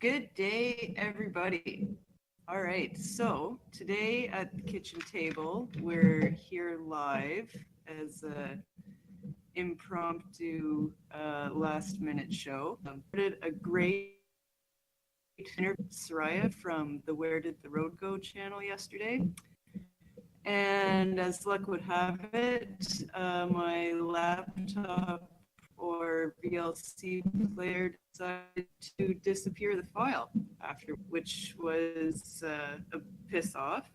Good day, everybody. All right, so today at the kitchen table, we're here live as an impromptu last-minute show. Did a great interview with Soraya from the Where Did the Road Go channel yesterday. And as luck would have it, my laptop or VLC player decided to disappear the file after, which was a piss off,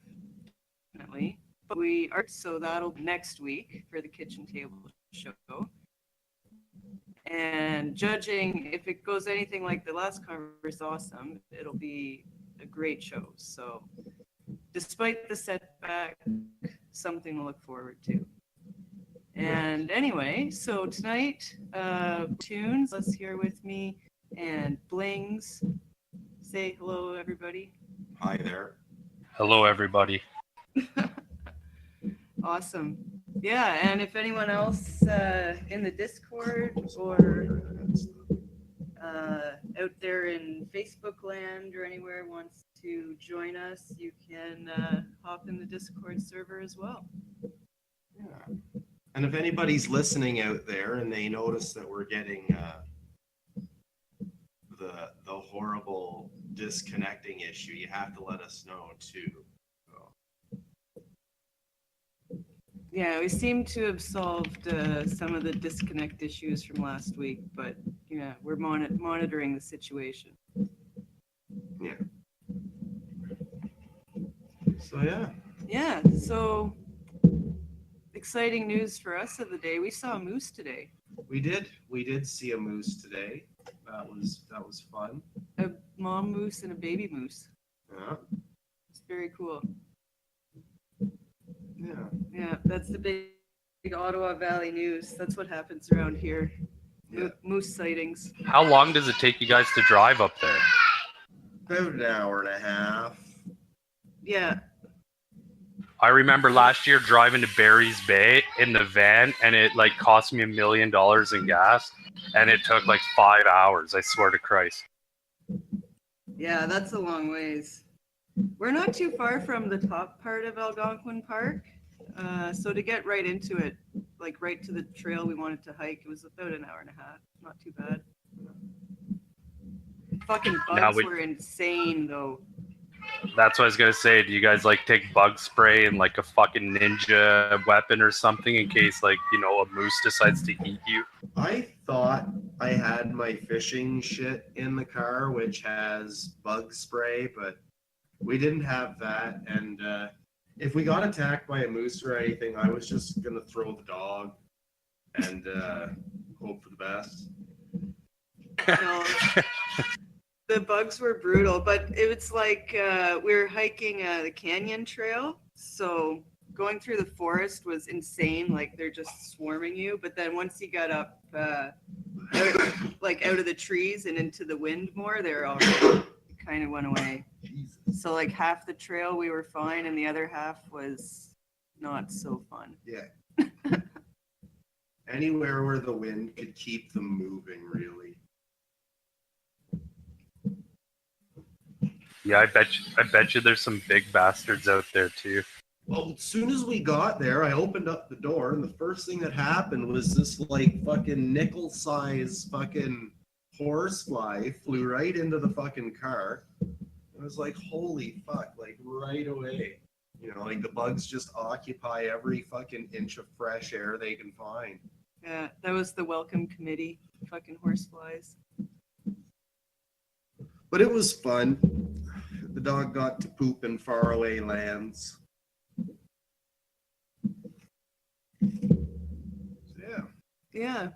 definitely. But we are, so that'll be next week for the kitchen table show. And judging if it goes anything like the last conference, awesome, it'll be a great show. So despite the setback, something to look forward to. And anyway, so tonight, Tunes, let's hear with me, and Blings. Say hello, everybody. Hi there. Hello, everybody. Awesome. Yeah, and if anyone else in the Discord or out there in Facebook land or anywhere wants to join us, you can hop in the Discord server as well. Yeah. And if anybody's listening out there and they notice that we're getting the horrible disconnecting issue, you have to let us know too. So. Yeah, we seem to have solved some of the disconnect issues from last week, but yeah, we're monitoring the situation. Yeah. So yeah. Yeah, so exciting news for us of the day. We saw a moose today. We did see a moose today. That was fun. A mom moose and a baby moose. Yeah. It's very cool. Yeah. Yeah, that's the big Ottawa Valley news. That's what happens around here. Yeah. Moose sightings. How long does it take you guys to drive up there? About an hour and a half. Yeah. I remember last year driving to Barry's Bay in the van, and it cost me $1 million in gas, and it took 5 hours. I swear to Christ. Yeah, that's a long ways. We're not too far from the top part of Algonquin Park, so to get right into it, right to the trail we wanted to hike, it was about an hour and a half. Not too bad. Fucking bugs were insane, though. That's what I was gonna say. Do you guys take bug spray and a fucking ninja weapon or something in case a moose decides to eat you? I thought I had my fishing shit in the car, which has bug spray, but we didn't have that. And if we got attacked by a moose or anything, I was just gonna throw the dog and hope for the best. No. The bugs were brutal, but it was we were hiking the canyon trail, so going through the forest was insane. They're just swarming you, but then once you got up out of the trees and into the wind more, they're all kind of went away. Jesus. So half the trail we were fine, and the other half was not so fun. Yeah. Anywhere where the wind could keep them moving, really. Yeah, I bet you there's some big bastards out there too. Well, as soon as we got there, I opened up the door, and the first thing that happened was this fucking nickel-size fucking horsefly flew right into the fucking car. I was like, holy fuck, right away. The bugs just occupy every fucking inch of fresh air they can find. Yeah, that was the welcome committee, fucking horseflies. But it was fun. The dog got to poop in faraway lands. Yeah. Yeah.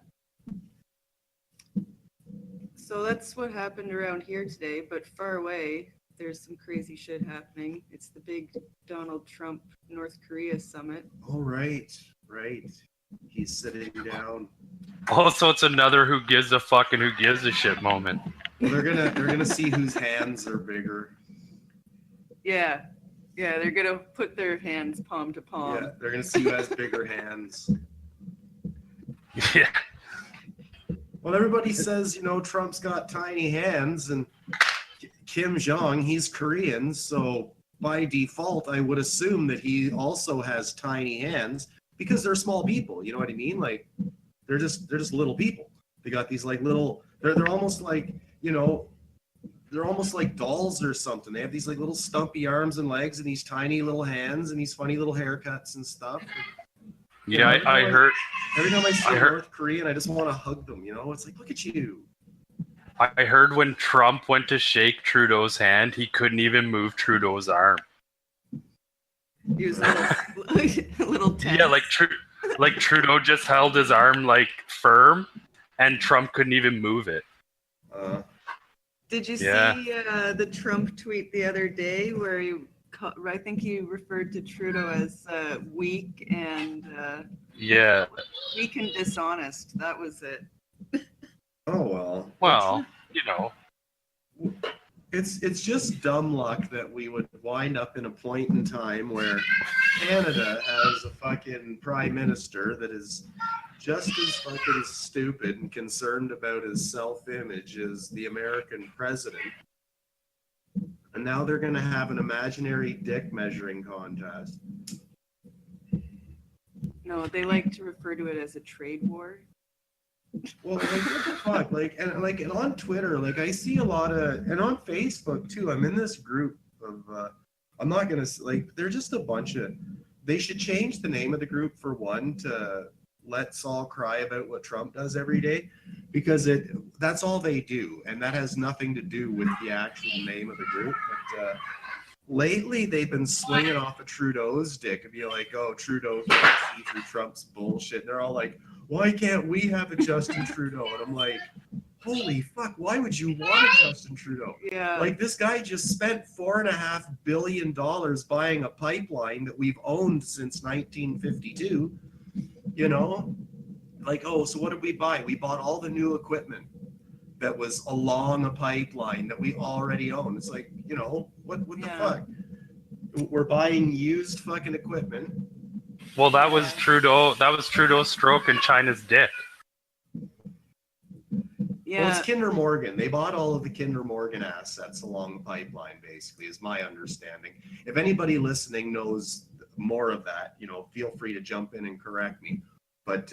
So that's what happened around here today, but far away, there's some crazy shit happening. It's the big Donald Trump North Korea summit. Oh, right. He's sitting down. Also, it's another who gives a fuck and who gives a shit moment. Well, they're gonna see whose hands are bigger. Yeah, they're gonna put their hands palm to palm. Yeah, they're gonna see who has bigger hands. Yeah. Well, everybody says Trump's got tiny hands, and Kim Jong, he's Korean, so by default, I would assume that he also has tiny hands because they're small people. You know what I mean? Like they're just little people. They got these like little. They're almost like, you know, they're almost like dolls or something. They have these like little stumpy arms and legs and these tiny little hands and these funny little haircuts and stuff. Yeah, I heard. Every time I see a North Korean, I just want to hug them. You know, it's like, look at you. I heard when Trump went to shake Trudeau's hand, he couldn't even move Trudeau's arm. He was a little tense. Yeah, like Trudeau just held his arm like firm, and Trump couldn't even move it. Did you see the Trump tweet the other day where I think he referred to Trudeau as weak and weak and dishonest. That was it. Oh well. Well, you know, it's just dumb luck that we would wind up in a point in time where Canada has a fucking prime minister that is just as fucking stupid and concerned about his self-image as the American president. And now they're going to have an imaginary dick measuring contest. No, they like to refer to it as a trade war. Well, like, what the fuck? And on Twitter, like, I see a lot of, and on Facebook too, I'm in this group of, I'm not going to, like, they're just a bunch of, they should change the name of the group for one to let Saul cry about what Trump does every day, because that's all they do. And that has nothing to do with the actual name of the group. But lately, they've been swinging off of Trudeau's dick and be like, oh, Trudeau can't see through Trump's bullshit. And they're all like, why can't we have a Justin Trudeau? And I'm like, holy fuck, why would you want a Justin Trudeau? Yeah. Like, this guy just spent $4.5 billion buying a pipeline that we've owned since 1952. You know? Like, oh, so what did we buy? We bought all the new equipment that was along a pipeline that we already own. It's like, you know, what the fuck? We're buying used fucking equipment. Well, that was Trudeau. That was Trudeau's stroking China's dick. Yeah. Well, it's Kinder Morgan. They bought all of the Kinder Morgan assets along the pipeline, basically, is my understanding. If anybody listening knows more of that, you know, feel free to jump in and correct me. But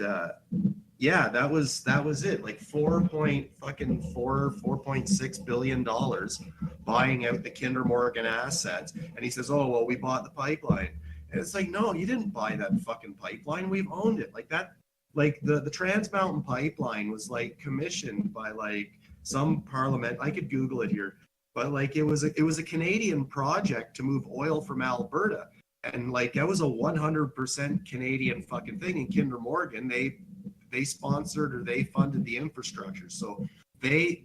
yeah, that was it. Like $4.6 billion buying out the Kinder Morgan assets. And he says, oh, well, we bought the pipeline. And it's like, no, you didn't buy that fucking pipeline. We've owned it. Like that, like the Trans Mountain Pipeline was like commissioned by like some parliament. I could Google it here, but like it was a Canadian project to move oil from Alberta. And like that was a 100% Canadian fucking thing. And Kinder Morgan, they sponsored or they funded the infrastructure. So they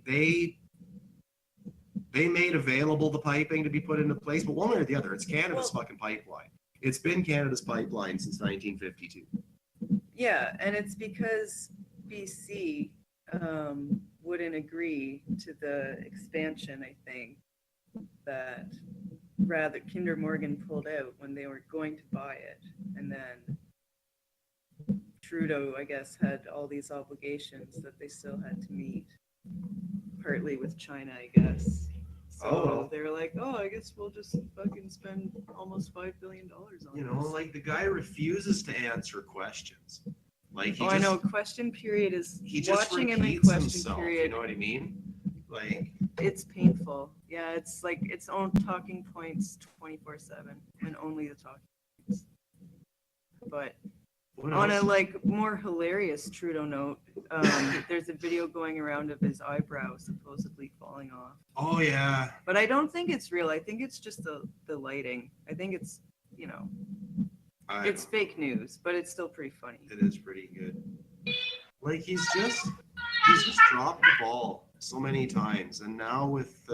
made available the piping to be put into place. But one way or the other, it's Canada's fucking pipeline. It's been Canada's pipeline since 1952. Yeah, and it's because BC wouldn't agree to the expansion, I think, that rather Kinder Morgan pulled out when they were going to buy it. And then Trudeau, I guess, had all these obligations that they still had to meet, partly with China, I guess. So they were like, oh, I guess we'll just fucking spend almost $5 billion on You know, this. like the guy refuses to answer questions. Like I know. Question period is he just watching him in repeats question himself. period. You know what I mean? Like It's painful. Yeah, it's like its own talking points 24/7 and only the talking points. But what on a else? like more hilarious Trudeau note, there's a video going around of his eyebrow supposedly falling off. Oh yeah. But I don't think it's real. I think it's just the lighting. I think it's, you know, it's fake news, but it's still pretty funny. It is pretty good. Like he's just dropped the ball so many times, and now with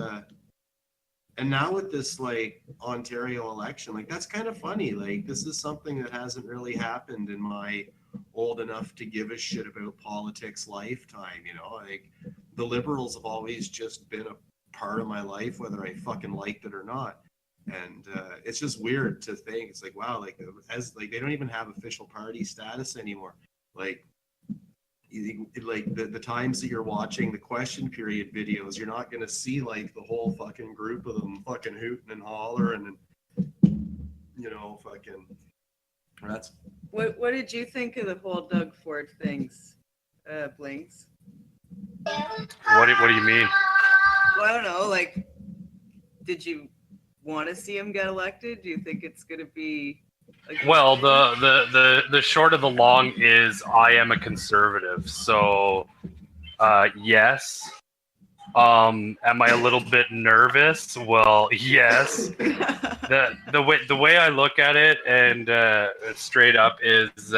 this like Ontario election, like that's kind of funny. Like this is something that hasn't really happened in my old enough to give a shit about politics lifetime. You know, like the Liberals have always just been a part of my life, whether I fucking liked it or not. And it's just weird to think. It's like, wow, like as like they don't even have official party status anymore. Like like the times that you're watching the question period videos, you're not going to see like the whole fucking group of them fucking hooting and hollering and, you know, fucking, that's. What did you think of the whole Doug Ford things, Blings? What do you mean? Well, I don't know. Like, did you want to see him get elected? Do you think it's going to be? Well, the short of the long is I am a conservative, so yes. Am I a little bit nervous? Well, yes. The way I look at it, and straight up, is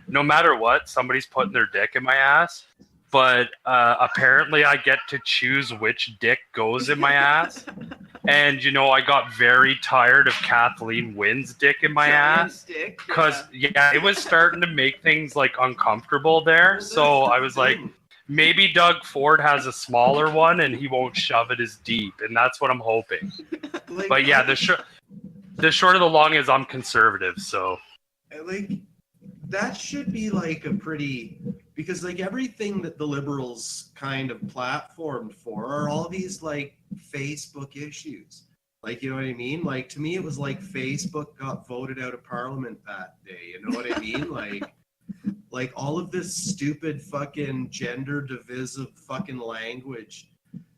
no matter what, somebody's putting their dick in my ass. But apparently, I get to choose which dick goes in my ass. And, you know, I got very tired of Kathleen Wynn's dick in my ass. Because, yeah, it was starting to make things, like, uncomfortable there. So I was like, maybe Doug Ford has a smaller one and he won't shove it as deep. And that's what I'm hoping. Like, But, yeah, the short of the long is I'm conservative, so. Like, that should be, like, a pretty... Because, like, everything that the Liberals kind of platformed for are all these, like, Facebook issues. Like, you know what I mean? Like, to me, it was like Facebook got voted out of Parliament that day. You know what I mean? Like all of this stupid fucking gender divisive fucking language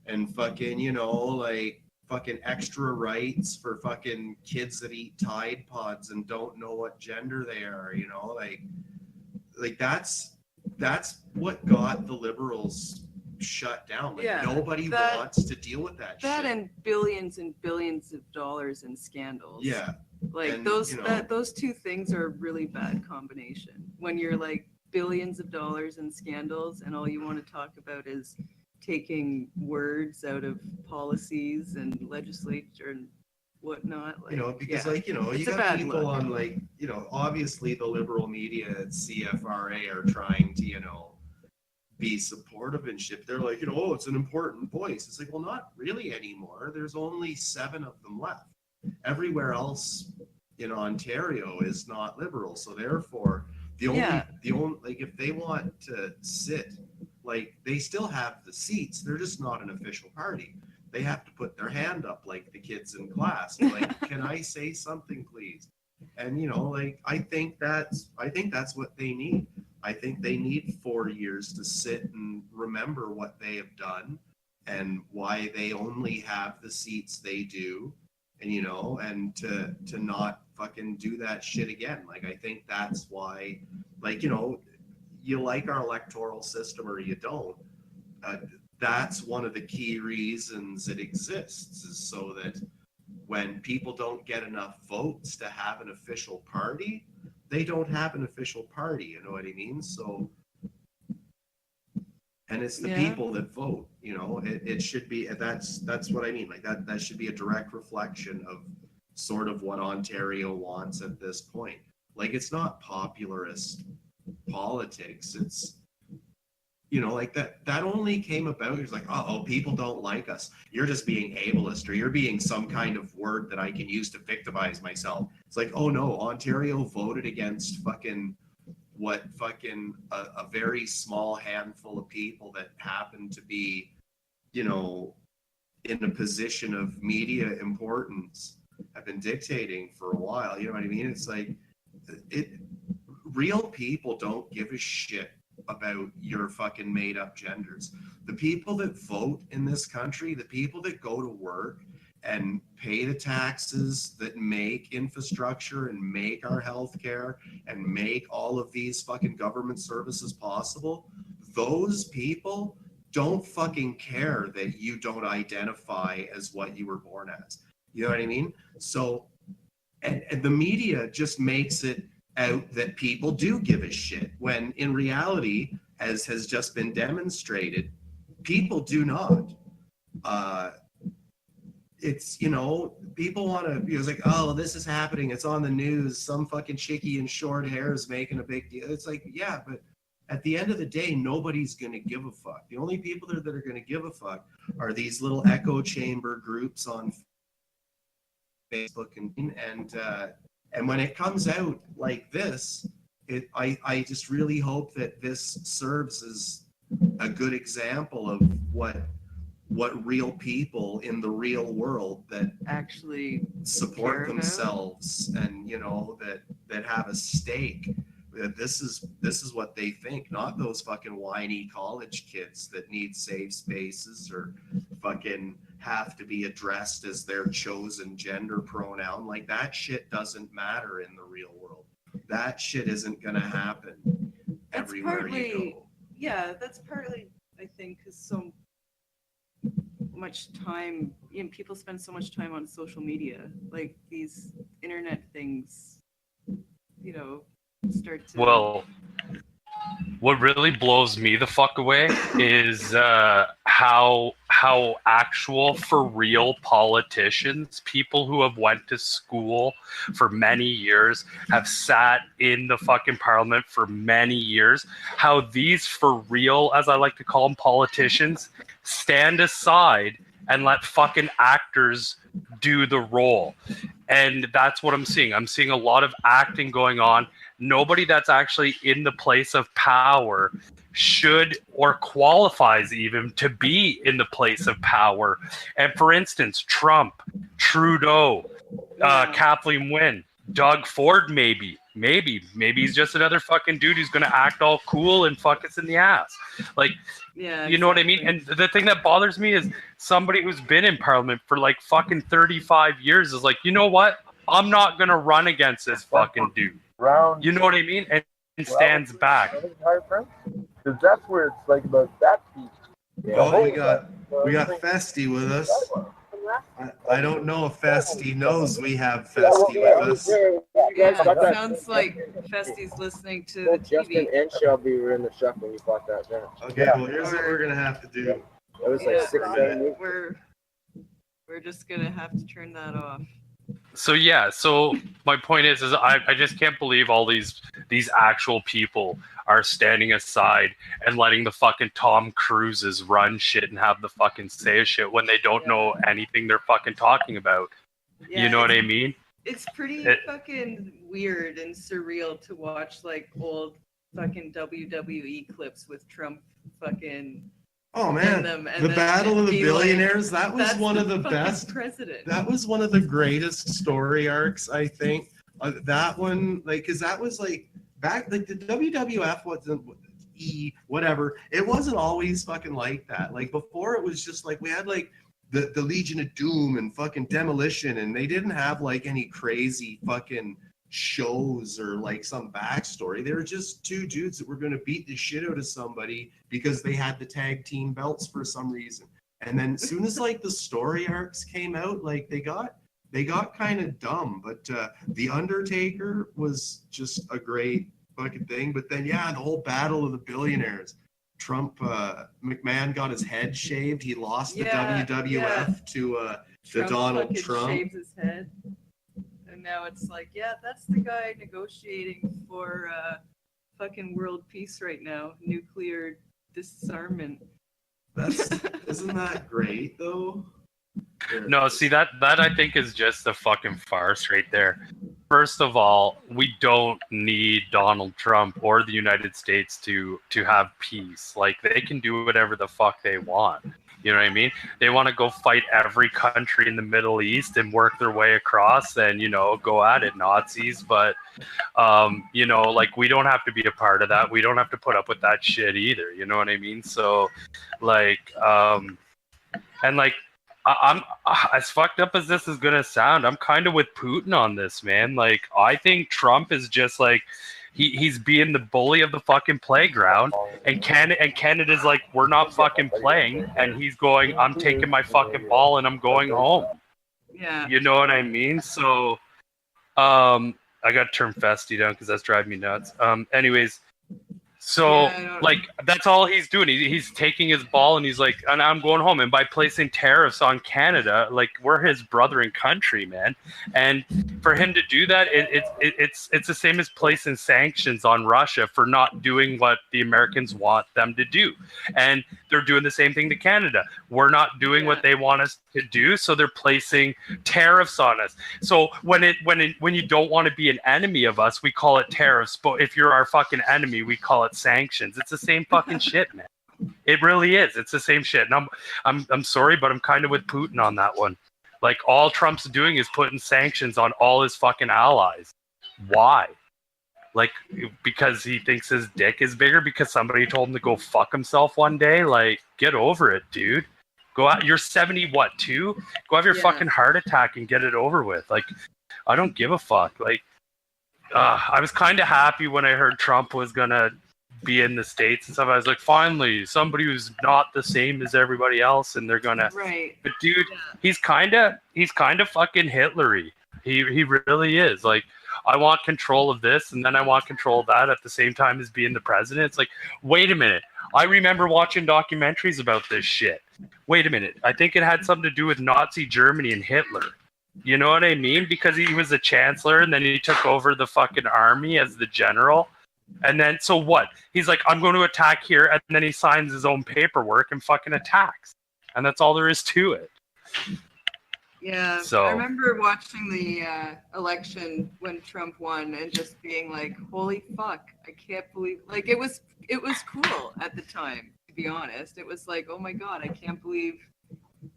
and fucking, you know, like, fucking extra rights for fucking kids that eat Tide Pods and don't know what gender they are, you know? Like that's what got the Liberals shut down. Like, nobody wants to deal with that shit. That and billions of dollars in scandals. Yeah. Like, and, those you know, those two things are a really bad combination. When you're like billions of dollars in scandals and all you want to talk about is taking words out of policies and legislature and whatnot. Like, you know, because like, you know, you got people on, like, you know, obviously the liberal media at CFRA are trying to, you know, be supportive and shit. They're like, you know, oh, it's an important voice. It's like, well, not really anymore. There's only 7 of them left. Everywhere else in Ontario is not liberal. So therefore, the only like, if they want to sit, like, they still have the seats. They're just not an official party. They have to put their hand up like the kids in class. Like, can I say something, please? And, you know, like, I think that's what they need. I think they need 4 years to sit and remember what they have done and why they only have the seats they do, and, you know, and to not fucking do that shit again. Like, I think that's why, like, you know, you like our electoral system or you don't. That's one of the key reasons it exists, is so that when people don't get enough votes to have an official party, they don't have an official party, you know what I mean? So, and it's the people that vote, you know, it should be, that's what I mean. Like, that should be a direct reflection of sort of what Ontario wants at this point. Like, it's not popularist politics. It's, you know, like, that only came about. It's like, oh, people don't like us. You're just being ableist, or you're being some kind of word that I can use to victimize myself. It's like, oh no, Ontario voted against fucking what fucking a very small handful of people that happen to be, you know, in a position of media importance have been dictating for a while. You know what I mean? It's like, real people don't give a shit about your fucking made up genders. The people that vote in this country, the people that go to work and pay the taxes that make infrastructure and make our healthcare and make all of these fucking government services possible, those people don't fucking care that you don't identify as what you were born as. You know what I mean? So, and the media just makes it out that people do give a shit, when in reality, as has just been demonstrated, people do not. It's, you know, people want to, it's like, oh, this is happening, it's on the news, some fucking chickie in short hair is making a big deal. It's like, yeah, but at the end of the day, nobody's going to give a fuck. The only people that are going to give a fuck are these little echo chamber groups on Facebook and when it comes out like this, I just really hope that this serves as a good example of what real people in the real world that Actually support care about. themselves and that have a stake. This is what they think, not those fucking whiny college kids that need safe spaces or fucking have to be addressed as their chosen gender pronoun. Like, that shit doesn't matter in the real world. That shit isn't gonna happen everywhere you go. Yeah, that's partly, I think, because so much time, people spend so much time on social media, like these internet things, start to. Well, what really blows me the fuck away is how actual for real politicians, people who have went to school for many years, have sat in the fucking parliament for many years, how these for real, as I like to call them, politicians, stand aside and let fucking actors do the role. And that's what I'm seeing. I'm seeing a lot of acting going on. Nobody that's actually in the place of power should or qualifies even to be in the place of power. And for instance, Trump, Trudeau, Kathleen Wynne, Doug Ford, maybe he's just another fucking dude who's going to act all cool and fuck us in the ass. Like, Yeah, you know what I mean? And the thing that bothers me is somebody who's been in parliament for like fucking 35 years is like, you know what? I'm not going to run against this fucking dude. You know what I mean? And stands back. Because that's where it's like about that piece. Oh, we got Festy with us. I don't know if Festy knows we have Festy with us. Yeah, it sounds like Festy's listening to the Justin TV. and Shelby were in the truck when you bought that van. Okay, well, here's what we're gonna have to do. It was like 6-7 weeks. We're just gonna have to turn that off. So my point is I just can't believe all these actual people are standing aside and letting the fucking Tom Cruises run shit and have the fucking say shit when they don't know anything they're fucking talking about. Yeah, you know what I mean? It's pretty fucking weird and surreal to watch like old fucking WWE clips with Trump fucking. Oh man, the Battle of the Billionaires, that was one of the best. President. That was one of the greatest story arcs, I think. That one, like, because that was like back, like the WWF wasn't whatever. It wasn't always fucking like that. Like before, it was just like we had like the Legion of Doom and fucking Demolition, and they didn't have like any crazy fucking shows or like some backstory. They were just two dudes that were going to beat the shit out of somebody because they had the tag team belts for some reason. And then as soon as like the story arcs came out, like they got kind of dumb. But the Undertaker was just a great fucking thing. But then the whole Battle of the Billionaires. Trump, McMahon got his head shaved. He lost the WWF to Donald Trump. Shaved his head. And now it's like, that's the guy negotiating for fucking world peace right now, nuclear disarmament. Isn't that great though? No, see that I think is just a fucking farce right there. First of all, we don't need Donald Trump or the United States to have peace. Like they can do whatever the fuck they want. You know what I mean? They want to go fight every country in the Middle East and work their way across and, go at it, Nazis. But, like, we don't have to be a part of that. We don't have to put up with that shit either. You know what I mean? So, like, and, like, I'm as fucked up as this is going to sound, I'm kind of with Putin on this, man. Like, I think Trump is just, like, he's being the bully of the fucking playground, and Canada's like, we're not fucking playing, and he's going, I'm taking my fucking ball and I'm going home. Yeah. You know what I mean? So, I got to turn Festy down because that's driving me nuts. Anyways, so like that's all he's doing. He's taking his ball and he's like, and I'm going home. And by placing tariffs on Canada, like we're his brother in country, man. And for him to do that, it's the same as placing sanctions on Russia for not doing what the Americans want them to do. And they're doing the same thing to Canada. We're not doing what they want us to do, so they're placing tariffs on us. So when you don't want to be an enemy of us, we call it tariffs. But if you're our fucking enemy, we call it sanctions. It's the same fucking shit, man. It really is. It's the same shit. And I'm sorry, but I'm kind of with Putin on that one. Like, all Trump's doing is putting sanctions on all his fucking allies. Why? Like, because he thinks his dick is bigger because somebody told him to go fuck himself one day? Like, get over it, dude. Go out. You're 70, what, 2? Go have your fucking heart attack and get it over with. Like, I don't give a fuck. Like, I was kind of happy when I heard Trump was going to be in the States and stuff. I was like, finally, somebody who's not the same as everybody else, and they're going to... Right. But, dude, he's kind of fucking Hitlery. He really is. Like, I want control of this, and then I want control of that at the same time as being the president. It's like, wait a minute. I remember watching documentaries about this shit. Wait a minute. I think it had something to do with Nazi Germany and Hitler. You know what I mean? Because he was a chancellor, and then he took over the fucking army as the general. And then, so what? He's like, I'm going to attack here, and then he signs his own paperwork and fucking attacks. And that's all there is to it. Yeah, so, I remember watching the election when Trump won and just being like, holy fuck, I can't believe, like, it was cool at the time, to be honest. It was like, oh my God, I can't believe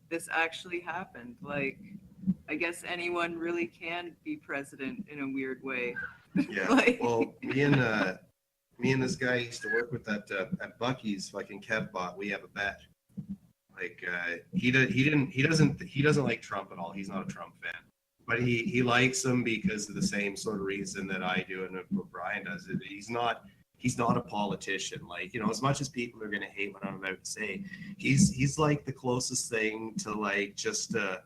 this actually happened. Like, I guess anyone really can be president in a weird way. Yeah. Like, well, me and this guy used to work with that at Bucky's fucking Kevbot. We have a bet. Like, he doesn't like Trump at all. He's not a Trump fan, but he likes him because of the same sort of reason that I do and what Brian does. He's not a politician. Like, you know, as much as people are gonna hate what I'm about to say, he's like the closest thing to like just a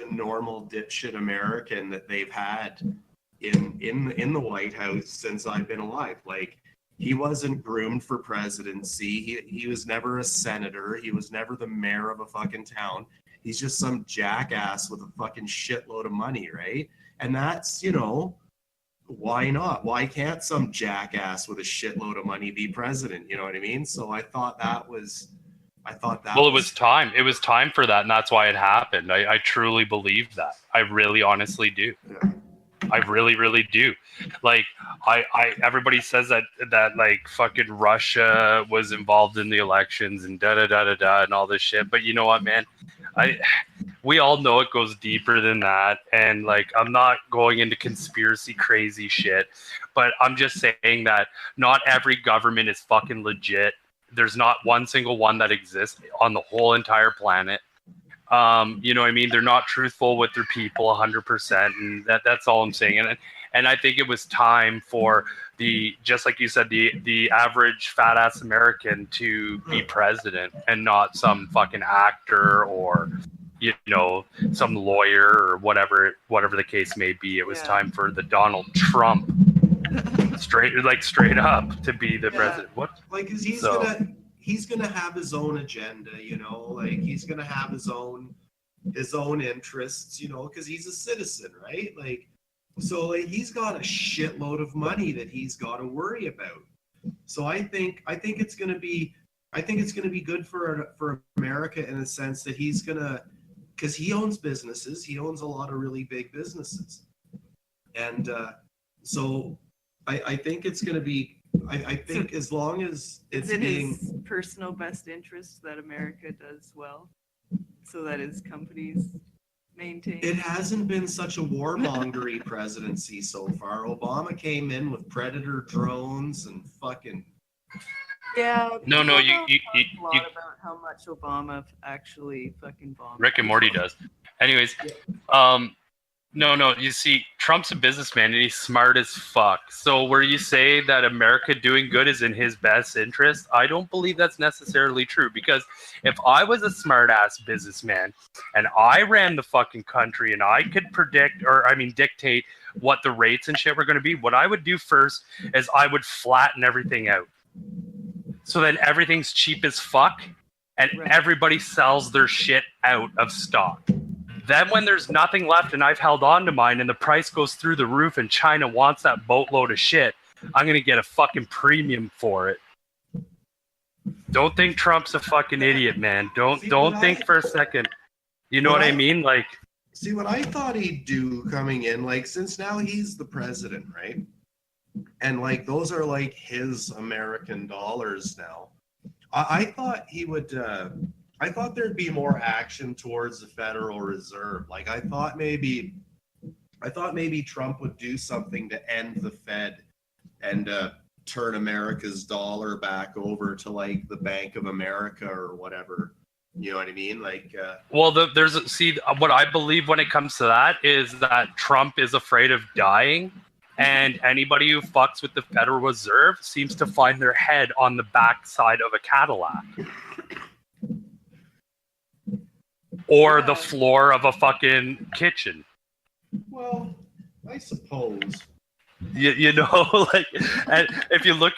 normal dipshit American that they've had in the White House since I've been alive. Like, he wasn't groomed for presidency. He was never a senator. He was never the mayor of a fucking town. He's just some jackass with a fucking shitload of money, right? And that's, you know, why not? Why can't some jackass with a shitload of money be president? You know what I mean? So I thought that was... Well, it was time. It was time for that, and that's why it happened. I truly believe that. I really honestly do. Yeah. I really, really do. Like, everybody says that like fucking Russia was involved in the elections and da and all this shit. But you know what, man? We all know it goes deeper than that. And like, I'm not going into conspiracy crazy shit, but I'm just saying that not every government is fucking legit. There's not one single one that exists on the whole entire planet. You know what I mean? They're not truthful with their people 100%, and that's all I'm saying. And I think it was time for just like you said, the average fat ass American to be president and not some fucking actor or, you know, some lawyer or whatever the case may be. It was time for the Donald Trump straight up to be the president. What? Like, 'cause he's gonna have his own agenda, you know, like he's gonna have his own interests, you know, because he's a citizen, right? Like, so like he's got a shitload of money that he's got to worry about. So I think it's gonna be good for America in the sense that he's gonna, because he owns businesses, he owns a lot of really big businesses, and so I think it's gonna be. I think as long as it's in his personal best interest that America does well, so that his companies maintain. It hasn't been such a warmongery presidency so far. Obama came in with Predator drones and fucking. Yeah. No, you about how much Obama actually fucking bombed. Rick and Morty does. Anyways, No, you see, Trump's a businessman and he's smart as fuck. So where you say that America doing good is in his best interest, I don't believe that's necessarily true. Because if I was a smart ass businessman and I ran the fucking country and I could dictate what the rates and shit were going to be, what I would do first is I would flatten everything out. So then everything's cheap as fuck and everybody sells their shit out of stock. Then when there's nothing left and I've held on to mine and the price goes through the roof and China wants that boatload of shit, I'm going to get a fucking premium for it. Don't think Trump's a fucking idiot, man. Don't think for a second. You know What what I I- mean? Like, See, what I thought he'd do coming in, like, since now he's the president, right? And, like, those are, like, his American dollars now. I thought he would, I thought there'd be more action towards the Federal Reserve. Like, I thought maybe Trump would do something to end the Fed and turn America's dollar back over to, like, the Bank of America or whatever. You know what I mean? Like, well, see, what I believe when it comes to that is that Trump is afraid of dying, and anybody who fucks with the Federal Reserve seems to find their head on the backside of a Cadillac. Or the floor of a fucking kitchen. well, I suppose. You know, like, and if you look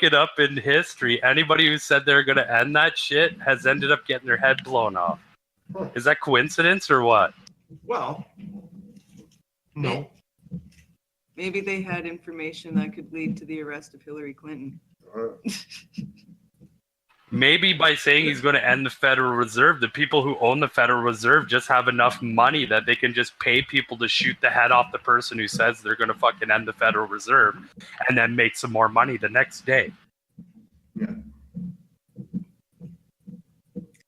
it up in history, anybody who said they're gonna end that shit has ended up getting their head blown off. Huh. Is that coincidence or what? Well, no. Maybe they had information that could lead to the arrest of Hillary Clinton. Maybe by saying he's going to end the Federal Reserve, the people who own the Federal Reserve just have enough money that they can just pay people to shoot the head off the person who says they're going to fucking end the Federal Reserve and then make some more money the next day. Yeah.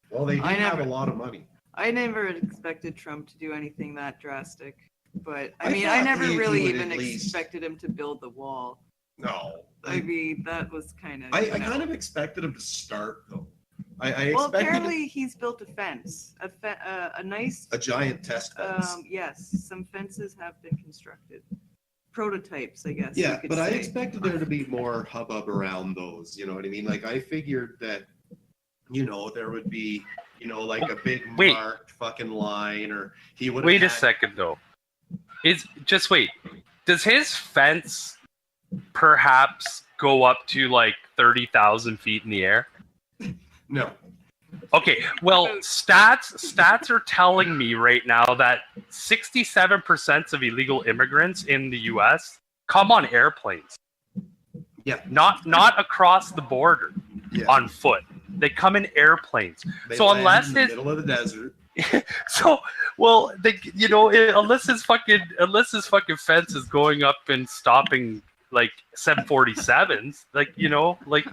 Well, they do I have never- a lot of money. I never expected Trump to do anything that drastic. But, I I mean, I thought never he really would even at least- expected him to build the wall. No. I mean, that was kind of... I kind of expected him to start, though. I Well, expected apparently he's built a fence. A nice... a giant test fence. Yes, some fences have been constructed. Prototypes, I guess. Yeah, you could but I say. expected there to be more hubbub around those. You know what I mean? Like, I figured that, you know, there would be, you know, like a big Wait. marked fucking line, or he would. Wait a second, though. Just wait. Does his fence perhaps go up to like 30,000 feet in the air? No. Okay, well, stats are telling me right now that 67% of illegal immigrants in the U.S. come on airplanes. Yeah. Not across the border Yeah. on foot. They come in airplanes. They So land unless in the it's middle of the desert. so, well, you know, unless his fucking fence is going up and stopping like 747s, like, you know, like,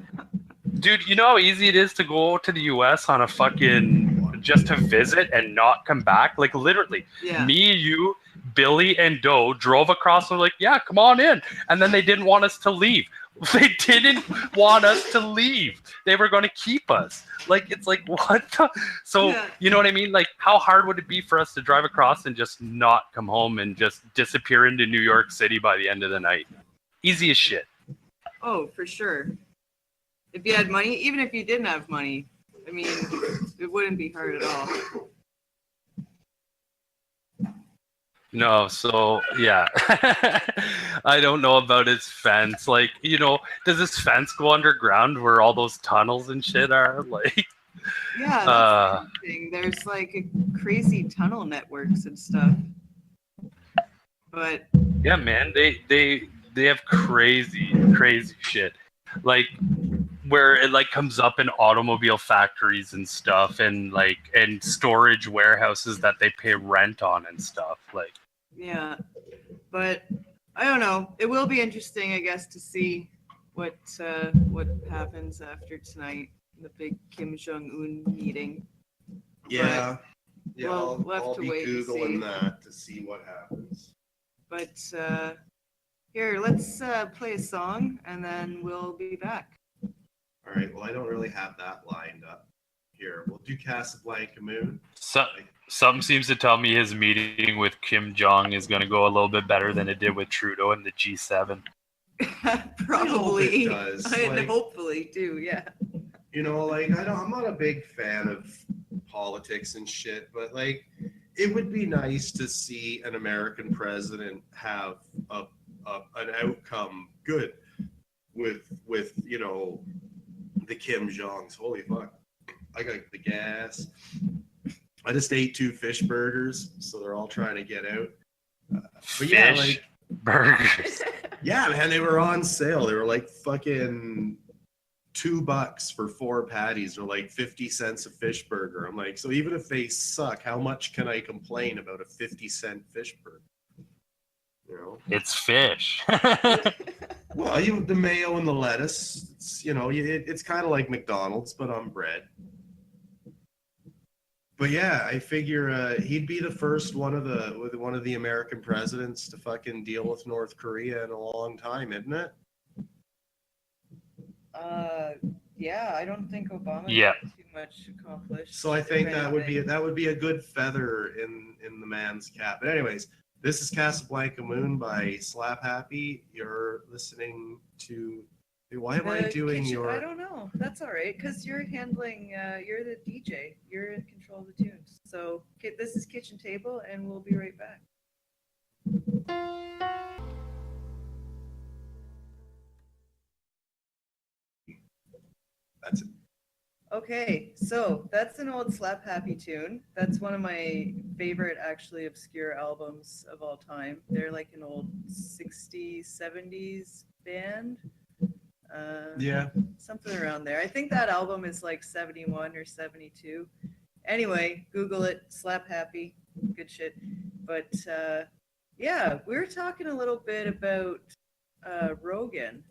dude, you know how easy it is to go to the U.S. on a fucking just to visit and not come back? Like, literally, Yeah. me, you, Billy, and Doe drove across and were like, yeah, come on in. And then they didn't want us to leave. They didn't want us to leave. They were going to keep us. Like, it's like, what the? So, Yeah. you know what I mean? Like, how hard would it be for us to drive across and just not come home and just disappear into New York City by the end of the night? Easy as shit. Oh, for sure. If you had money, even if you didn't have money, I mean, it wouldn't be hard at all. No, so yeah. I don't know about his fence. Like, you know, does his fence go underground where all those tunnels and shit are? Like, Yeah, that's the thing. There's like a crazy tunnel networks and stuff. But yeah, man, they have crazy shit. Like, where it like comes up in automobile factories and stuff, and like and storage warehouses that they pay rent on and stuff. Like, yeah, but I don't know. It will be interesting, I guess, to see what happens after tonight, the big Kim Jong-un meeting. Yeah. Yeah, Well, we'll have I'll to be wait and Googling see. that to see what happens. But here, let's play a song, and then we'll be back. All right. Well, I don't really have that lined up here. We'll do Casablanca Moon. something seems to tell me his meeting with Kim Jong is going to go a little bit better than it did with Trudeau and the G7. Probably. I hope it does. And Like, hopefully, too, yeah. you know, like I'm not a big fan of politics and shit, but like it would be nice to see an American president have an outcome good with you know the Kim Jongs. Holy fuck! I got the gas. I just ate 2 fish burgers, so they're all trying to get out. But yeah, Fish like burgers. yeah, man, they were on sale. They were like fucking $2 for 4 patties, or like 50 cents a fish burger. I'm like, so even if they suck, how much can I complain about a 50-cent fish burger? You know, It's fish. well, the mayo and the lettuce. It's, you know, it's kind of like McDonald's, but on bread. But yeah, I figure he'd be the first one of the American presidents to fucking deal with North Korea in a long time, isn't it? Yeah, I don't think Obama Yeah. got too much accomplished. So I think if that would anything. be a good feather in the man's cap. But anyways, this is Casablanca Moon by Slap Happy. You're listening to. Why am I doing kitchen, your? I don't know. That's all right, because you're handling. You're the DJ. You're in control of the tunes. So this is Kitchen Table, and we'll be right back. That's it. Okay, so that's an old Slap Happy tune. That's one of my favorite, actually, obscure albums of all time. They're like an old 60s, 70s band. Yeah. Something around there. I think that album is like 71 or 72. Anyway, Google it, Slap Happy, good shit. But yeah, we were talking a little bit about Rogan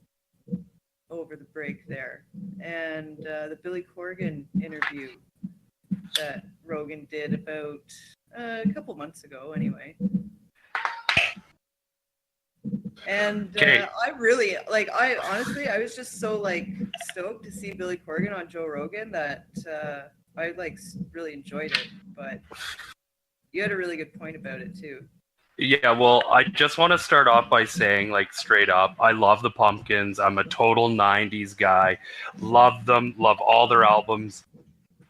over the break there, and the Billy Corgan interview that Rogan did about a couple months ago anyway. And I really I honestly, I was just so stoked to see Billy Corgan on Joe Rogan that I really enjoyed it. But you had a really good point about it too. Yeah, well, I just want to start off by saying, straight up, I love the Pumpkins. I'm a total 90s guy. Love them, love all their albums.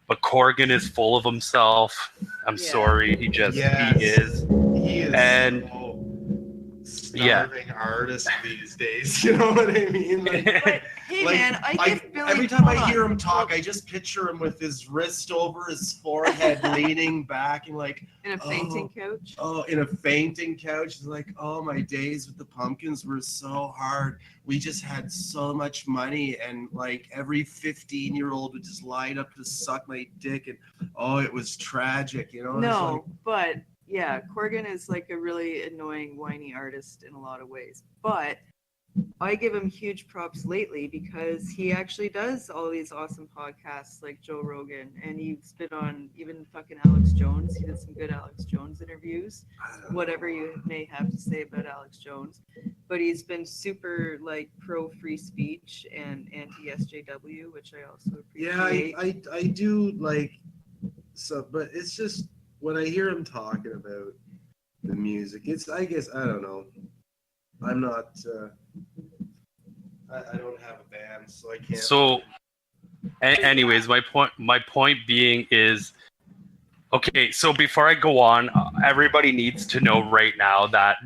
But Corgan is full of himself. I'm sorry, he is. He is And so starving artist these days. You know what I mean? But hey, man, I give Billy. Every time I hear him talk, I just picture him with his wrist over his forehead, leaning back, and in a fainting couch. Oh, in a fainting couch. He's like, oh, my days with the Pumpkins were so hard. We just had so much money, and every 15-year-old would just line up to suck my dick, and it was tragic. You know? No, but. Yeah, Corgan is a really annoying, whiny artist in a lot of ways. But I give him huge props lately because he actually does all these awesome podcasts like Joe Rogan, and he's been on even fucking Alex Jones. He did some good Alex Jones interviews, whatever you may have to say about Alex Jones. But he's been super pro free speech and anti SJW, which I also appreciate. Yeah, I do so, but it's just. When I hear him talking about the music, I guess, I don't know. I'm not, I don't have a band, so I can't. So, anyways, my point being is, okay, so before I go on, everybody needs to know right now that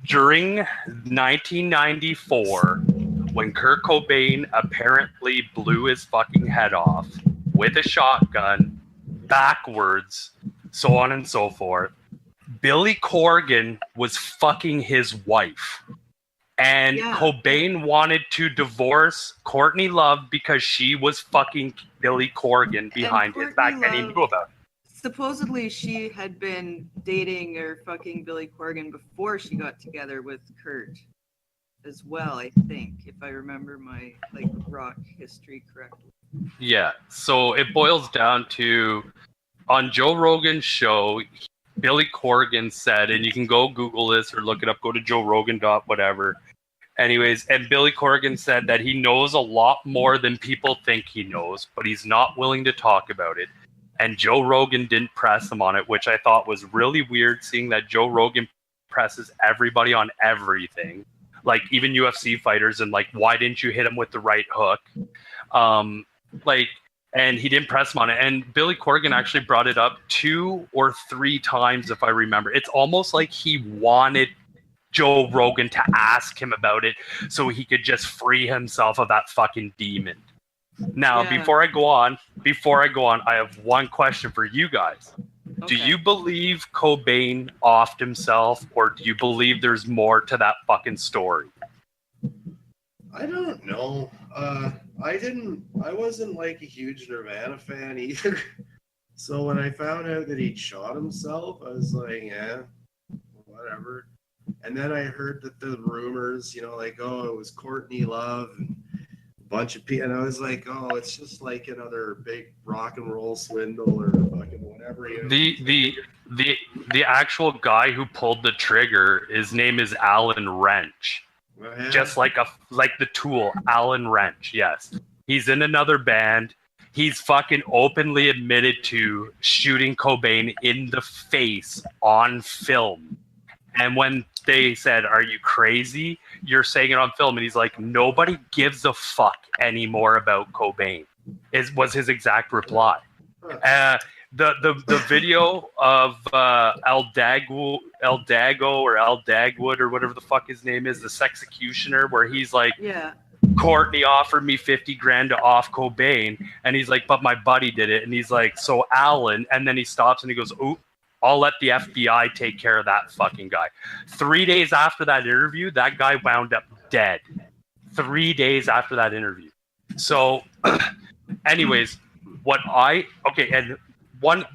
during 1994, when Kurt Cobain apparently blew his fucking head off with a shotgun backwards, so on and so forth, Billy Corgan was fucking his wife. And Cobain wanted to divorce Courtney Love because she was fucking Billy Corgan behind his back, and he knew about it. Supposedly she had been dating or fucking Billy Corgan before she got together with Kurt as well, I think, if I remember my rock history correctly. Yeah, so it boils down to, on Joe Rogan's show, Billy Corgan said, and you can go Google this or look it up, go to Joe Rogan whatever. Anyways, and Billy Corgan said that he knows a lot more than people think he knows, but he's not willing to talk about it. And Joe Rogan didn't press him on it, which I thought was really weird, seeing that Joe Rogan presses everybody on everything. Even UFC fighters, and why didn't you hit him with the right hook? And he didn't press him on it. And Billy Corgan actually brought it up 2 or 3 times, if I remember. It's almost like he wanted Joe Rogan to ask him about it so he could just free himself of that fucking demon. Now, before I go on, I have one question for you guys. Okay. Do you believe Cobain offed himself, or do you believe there's more to that fucking story? I don't know. I wasn't like a huge Nirvana fan either. So when I found out that he'd shot himself, I was like, yeah, whatever. And then I heard that the rumors, like, oh, it was Courtney Love and a bunch of people. And I was like, oh, it's just like another big rock and roll swindle or fucking whatever. The actual guy who pulled the trigger, his name is Alan Wrench. Yeah. Just like the Tool, Alan Wrench. Yes, he's in another band. He's fucking openly admitted to shooting Cobain in the face on film. And when they said, "Are you crazy? You're saying it on film," and he's like, "Nobody gives a fuck anymore about Cobain," was his exact reply. The video of El Dago or El Dagwood or whatever the fuck his name is, the sexecutioner, where he's like, Yeah. Courtney offered me $50,000 to off Cobain, and he's like, but my buddy did it, and he's like, so Alan, and then he stops and he goes, "Ooh, I'll let the FBI take care of that fucking guy." 3 days after that interview, that guy wound up dead. 3 days after that interview. So, anyways,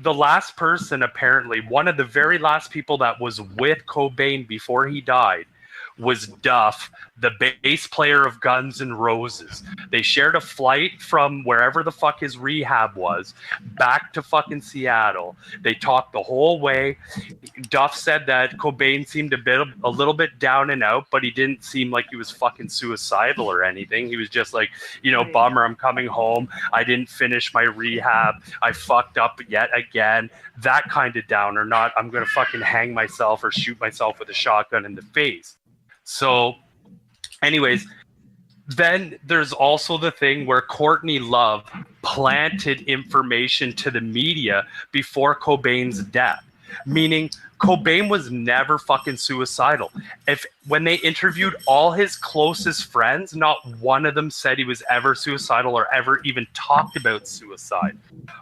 the last person, apparently, one of the very last people that was with Cobain before he died was Duff, the bass player of Guns N' Roses. They shared a flight from wherever the fuck his rehab was back to fucking Seattle. They talked the whole way. Duff said that Cobain seemed a little bit down and out, but he didn't seem like he was fucking suicidal or anything. He was just like, bummer, I'm coming home. I didn't finish my rehab. I fucked up yet again. That kind of downer, not I'm going to fucking hang myself or shoot myself with a shotgun in the face. So, anyways, then there's also the thing where Courtney Love planted information to the media before Cobain's death, meaning Cobain was never fucking suicidal. When they interviewed all his closest friends, not one of them said he was ever suicidal or ever even talked about suicide.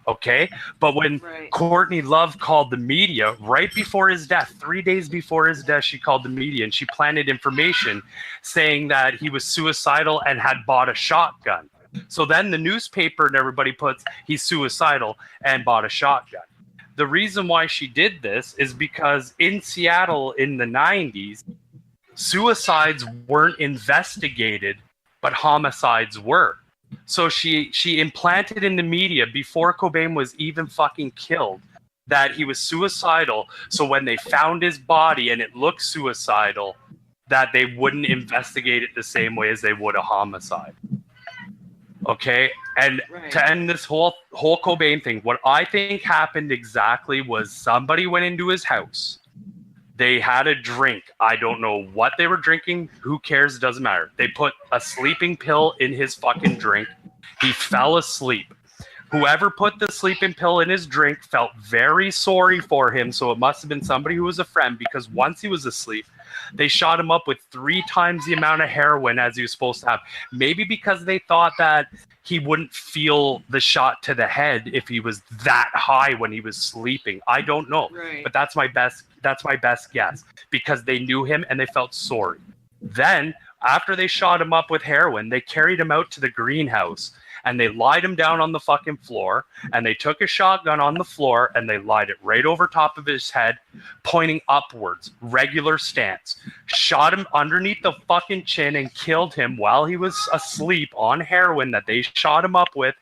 Okay? But when Courtney Love called the media right before his death, 3 days before his death, she called the media and she planted information saying that he was suicidal and had bought a shotgun. So then the newspaper and everybody puts he's suicidal and bought a shotgun. The reason why she did this is because in Seattle in the 90s, suicides weren't investigated, but homicides were. So she implanted in the media before Cobain was even fucking killed that he was suicidal. So when they found his body and it looked suicidal, that they wouldn't investigate it the same way as they would a homicide. Okay, and to end this whole Cobain thing, what I think happened exactly was somebody went into his house. They had a drink. I don't know what they were drinking. Who cares? It doesn't matter. They put a sleeping pill in his fucking drink. He fell asleep. Whoever put the sleeping pill in his drink felt very sorry for him, so it must have been somebody who was a friend, because once he was asleep, they shot him up with 3 times the amount of heroin as he was supposed to have. Maybe because they thought that he wouldn't feel the shot to the head if he was that high when he was sleeping. I don't know, but that's my best guess, because they knew him and they felt sorry. Then, after they shot him up with heroin, they carried him out to the greenhouse and they lied him down on the fucking floor, and they took a shotgun on the floor and they lied it right over top of his head, pointing upwards, regular stance, shot him underneath the fucking chin and killed him while he was asleep on heroin that they shot him up with.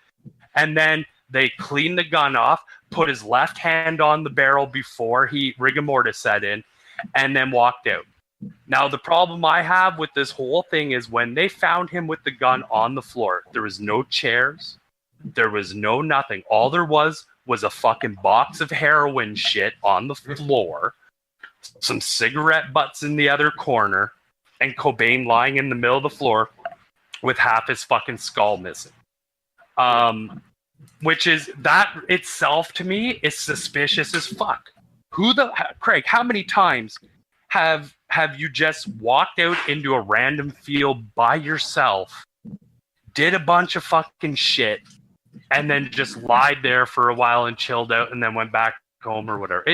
And then they cleaned the gun off, put his left hand on the barrel before rigor mortis set in, and then walked out. Now, the problem I have with this whole thing is when they found him with the gun on the floor, there was no chairs. There was no nothing. All there was a fucking box of heroin shit on the floor, some cigarette butts in the other corner, and Cobain lying in the middle of the floor with half his fucking skull missing. Which is, that itself to me is suspicious as fuck. Craig, how many times have you just walked out into a random field by yourself, did a bunch of fucking shit, and then just lied there for a while and chilled out and then went back home or whatever?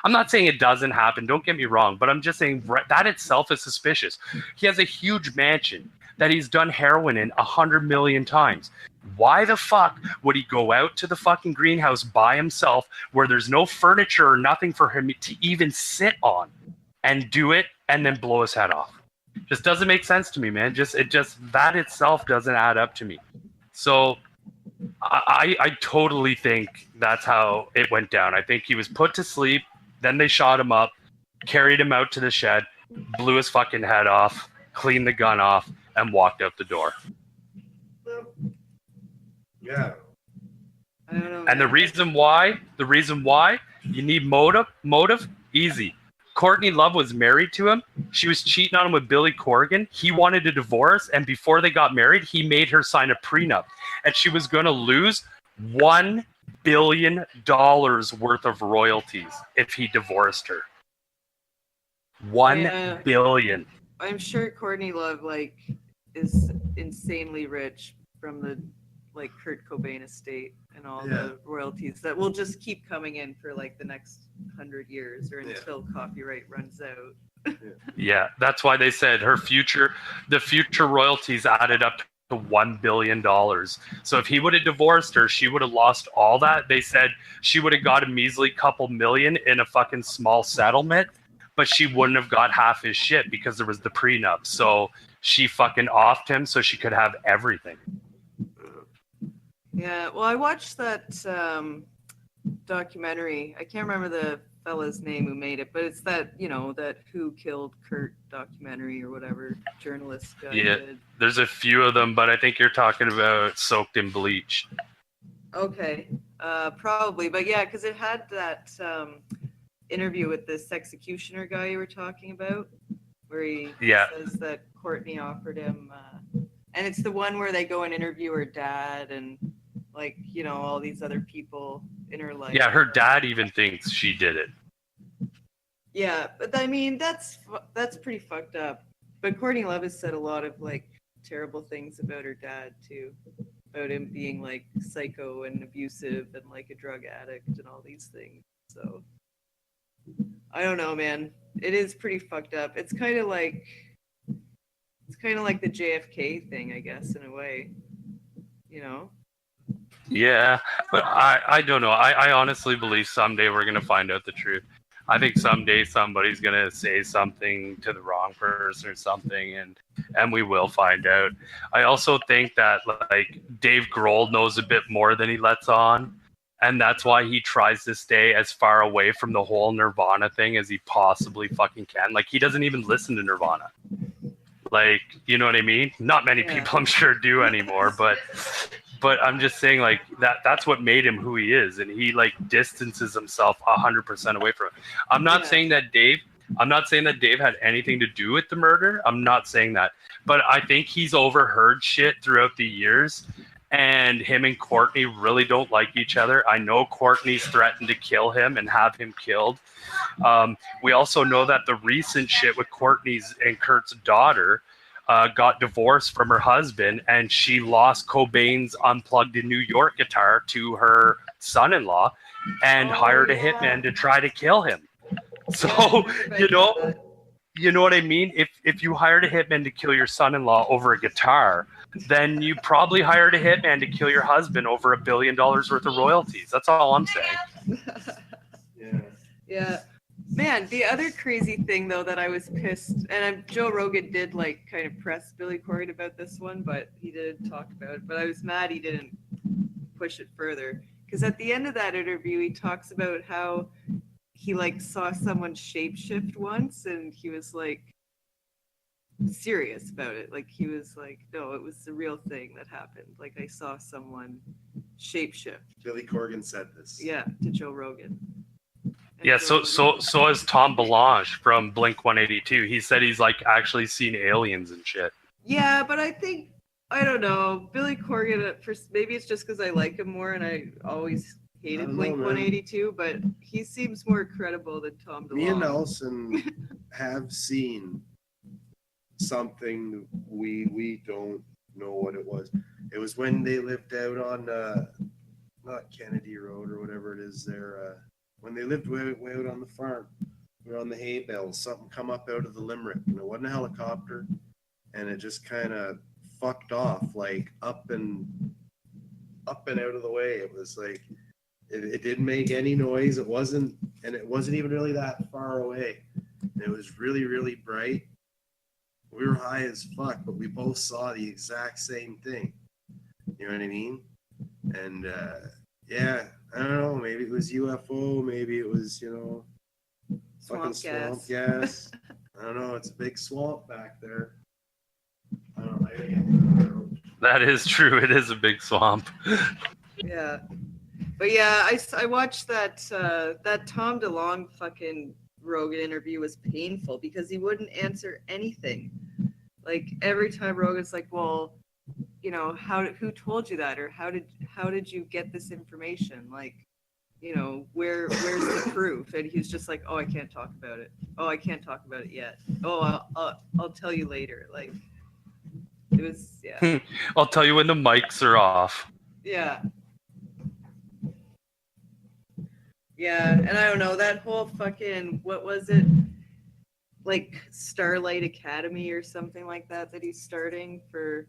I'm not saying it doesn't happen, don't get me wrong, but I'm just saying that itself is suspicious. He has a huge mansion. that he's done heroin in 100 million times. Why the fuck would he go out to the fucking greenhouse by himself where there's no furniture or nothing for him to even sit on and do it and then blow his head off? Just doesn't make sense to me, man. That itself doesn't add up to me. So I totally think that's how it went down. I think he was put to sleep, then they shot him up, carried him out to the shed, blew his fucking head off, cleaned the gun off, and walked out the door. Yeah. I don't know. And the reason why, you need motive, easy. Courtney Love was married to him. She was cheating on him with Billy Corgan. He wanted a divorce, and before they got married, he made her sign a prenup. And she was going to lose $1 billion worth of royalties if he divorced her. $1 billion. I'm sure Courtney Love is insanely rich from the Kurt Cobain estate and all the royalties that will just keep coming in for the next 100 years or until copyright runs out. Yeah, that's why they said the future royalties added up to $1 billion. So if he would have divorced her, she would have lost all that. They said she would have got a measly couple million in a fucking small settlement, but she wouldn't have got half his shit because there was the prenup. So she fucking offed him so she could have everything. Yeah, well, I watched that documentary. I can't remember the fella's name who made it, but it's that, that Who Killed Kurt documentary or whatever journalist guy did. There's a few of them, but I think you're talking about Soaked in Bleach. Okay, probably. But yeah, because it had that interview with this executioner guy you were talking about, where he says that Courtney offered him, and it's the one where they go and interview her dad and all these other people in her life. Yeah, her dad even thinks she did it. Yeah, but I mean that's pretty fucked up. But Courtney Love has said a lot of terrible things about her dad too, about him being psycho and abusive and a drug addict and all these things. So I don't know, man. It is pretty fucked up. It's kind of like the JFK thing, I guess, in a way. Yeah, but I don't know. I honestly believe someday we're going to find out the truth. I think someday somebody's going to say something to the wrong person or something, and we will find out. I also think that Dave Grohl knows a bit more than he lets on, and that's why he tries to stay as far away from the whole Nirvana thing as he possibly fucking can. He doesn't even listen to Nirvana. You know what I mean? Not many people, I'm sure, do anymore, but I'm just saying that's what made him who he is, and he distances himself 100% away from it. I'm not saying that Dave had anything to do with the murder. I'm not saying that, but I think he's overheard shit throughout the years, and him and Courtney really don't like each other. I know Courtney's threatened to kill him and have him killed. We also know that the recent shit with Courtney's and Kurt's daughter got divorced from her husband, and she lost Cobain's Unplugged in New York guitar to her son-in-law and hired a hitman to try to kill him. So, you know what I mean? If you hired a hitman to kill your son-in-law over a guitar, then you probably hired a hitman to kill your husband over $1 billion worth of royalties. That's all I'm saying. Yeah. Man, the other crazy thing though that I was pissed, and Joe Rogan did kind of press Billy Corgan about this one, but he didn't talk about it. But I was mad he didn't push it further, because at the end of that interview, he talks about how he saw someone shapeshift once, and he was serious about it. He was no, it was the real thing that happened. I saw someone shapeshift. Billy Corgan said this. Yeah, to Joe Rogan. Yeah, so as Tom Belange from Blink-182, he said he's actually seen aliens and shit. Yeah, but I think, I don't know, Billy Corgan at first, maybe it's just because I like him more and I always hated Blink-182, but he seems more credible than Tom DeLonge. Me and Nelson have seen something we don't know what it was. It was when they lived out on not Kennedy Road or whatever it is there. When they lived way out on the farm, we were on the hay bales. Something come up out of the Limerick, and it wasn't a helicopter, and it just kind of fucked off, like up and out of the way. It was like it didn't make any noise. It wasn't even really that far away. It was really, really bright. We were high as fuck, but we both saw the exact same thing. You know what I mean? And yeah, I don't know. Maybe it was UFO. Maybe it was, fucking swamp gas. I don't know. It's a big swamp back there. I don't know. That is true. It is a big swamp. Yeah. But yeah, I watched that Tom DeLonge fucking Rogan interview was painful because he wouldn't answer anything. Like every time Rogan's like, well, who told you that, or how did you get this information? Like, where's the proof? And he's just like, oh, I can't talk about it. Oh, I can't talk about it yet. Oh, I'll tell you later. Like, it was, yeah. I'll tell you when the mics are off. Yeah. Yeah, and I don't know, that whole fucking, what was it? Like Starlight Academy or something like that he's starting for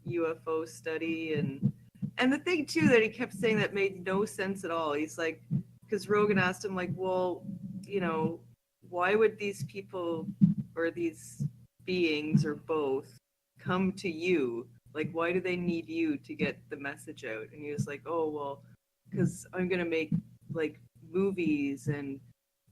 UFO study. And the thing too that he kept saying that made no sense at all. He's like, because Rogan asked him like, well, why would these people or these beings or both come to you? Like, why do they need you to get the message out? And he was like, oh, well, because I'm going to make like movies and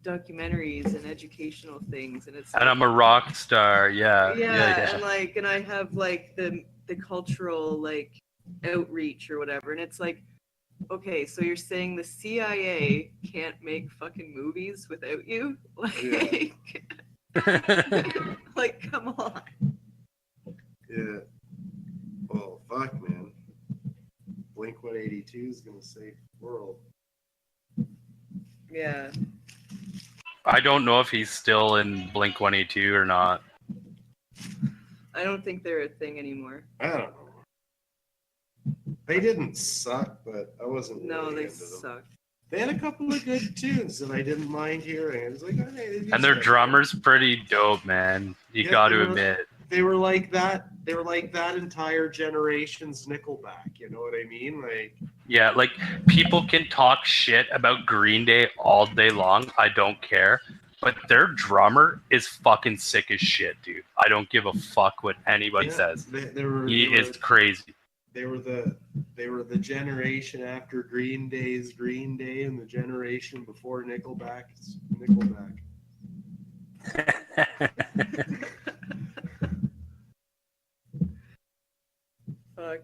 documentaries and educational things. And it's and I'm a rock star. Yeah. And I have like the cultural like outreach or whatever. And it's like, okay, so you're saying the CIA can't make fucking movies without you? Like, like, come on. Yeah. Well, fuck, man. Blink 182 is gonna save the world. Yeah. I don't know if he's still in Blink 182 or not. I don't think they're a thing anymore. I don't know. They didn't suck, but I wasn't. No, really they into them. suck. They had a couple of good tunes that I didn't mind hearing. It was like, oh, hey, And their drummer's pretty dope, man. You got to admit. They were like that. They were like that entire generation's Nickelback. You know what I mean? Like, Yeah, like people can talk shit about Green Day all day long. I don't care. But their drummer is fucking sick as shit, dude. I don't give a fuck what anybody says. He is crazy. They were the generation after Green Day's Green Day and the generation before Nickelback's Nickelback. Fuck.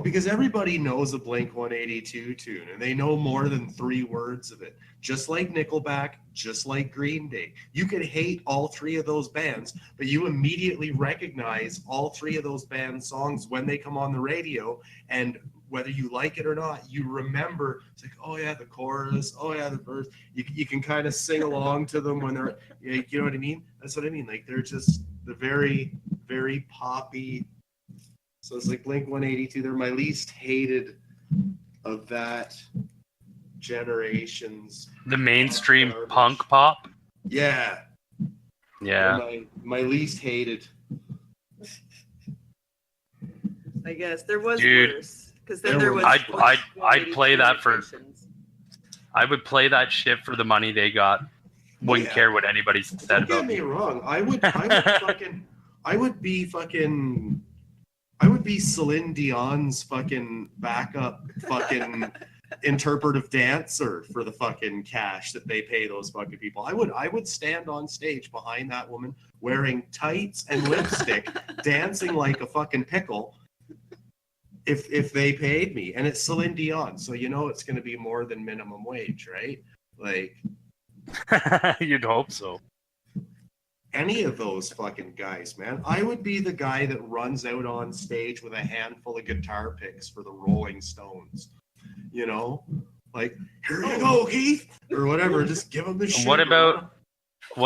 Because everybody knows a Blink 182 tune, and they know more than 3 words of it. Just like Nickelback, just like Green Day. You could hate all 3 of those bands, but you immediately recognize all 3 of those band songs when they come on the radio, and whether you like it or not, you remember, it's like, oh yeah, the chorus, oh yeah, the verse. You can kind of sing along to them when they're, you know what I mean? That's what I mean. Like, they're just the very, very poppy. So it's like Blink 182. They're my least hated of that generation's. The mainstream punk pop? Yeah. Yeah. My least hated. I guess there was Dude, worse. Because then there was. I'd play that for. I would play that shit for the money they got. Wouldn't care what anybody said about Don't get me wrong. I would be Celine Dion's fucking backup fucking interpretive dancer for the fucking cash that they pay those fucking people. I would stand on stage behind that woman wearing tights and lipstick, dancing like a fucking pickle if they paid me. And it's Celine Dion, so it's going to be more than minimum wage, right? Like, you'd hope so. Any of those fucking guys, man. I would be the guy that runs out on stage with a handful of guitar picks for the Rolling Stones. Like, here you go, Keith, or whatever. Just give him the shit. What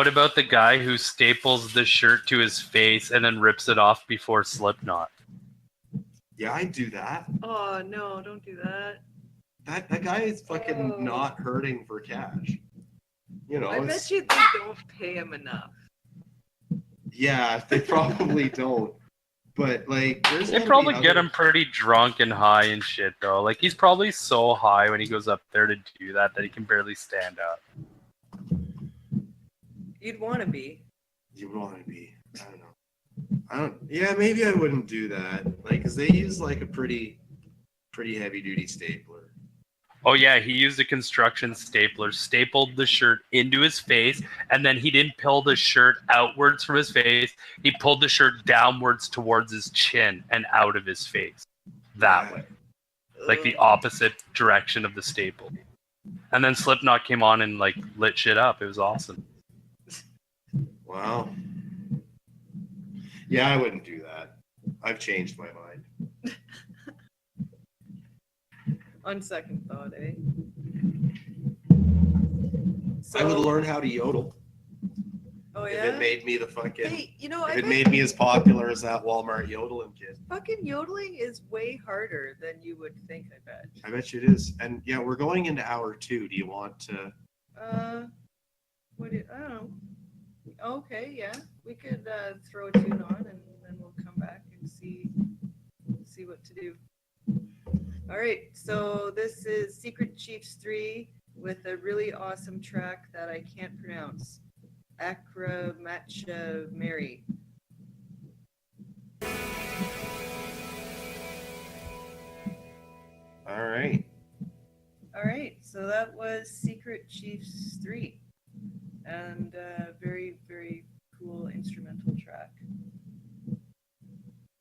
about the guy who staples the shirt to his face and then rips it off before Slipknot? Yeah, I'd do that. Oh no, don't do that. That guy is fucking not hurting for cash. I bet you they don't pay him enough. Yeah, they probably don't. But like, there's They gotta probably be get other- him pretty drunk and high and shit, though. Like, he's probably so high when he goes up there to do that he can barely stand up. You'd want to be. You want to be. I don't. Yeah, maybe I wouldn't do that. Like, cause they use like a pretty heavy duty stapler. Oh yeah, he used a construction stapler, stapled the shirt into his face, and then he didn't pull the shirt outwards from his face. He pulled the shirt downwards towards his chin and out of his face. That way. Like the opposite direction of the staple. And then Slipknot came on and like lit shit up. It was awesome. Wow. Yeah, I wouldn't do that. I've changed my mind. On second thought, eh? So, I would learn how to yodel Oh if yeah. it made me the fucking. Hey, you know, If I it bet made me as popular as that Walmart yodeling kid. fucking yodeling is way harder than you would think. I bet. I bet you it is. And yeah, we're going into hour 2. Do you want to? What do I don't know. Okay, yeah, we could throw a tune on and then we'll come back and see what to do. All right, so this is Secret Chiefs 3 with a really awesome track that I can't pronounce. Akra Matcha Mary. All right. All right, so that was Secret Chiefs 3. And very, very cool instrumental track.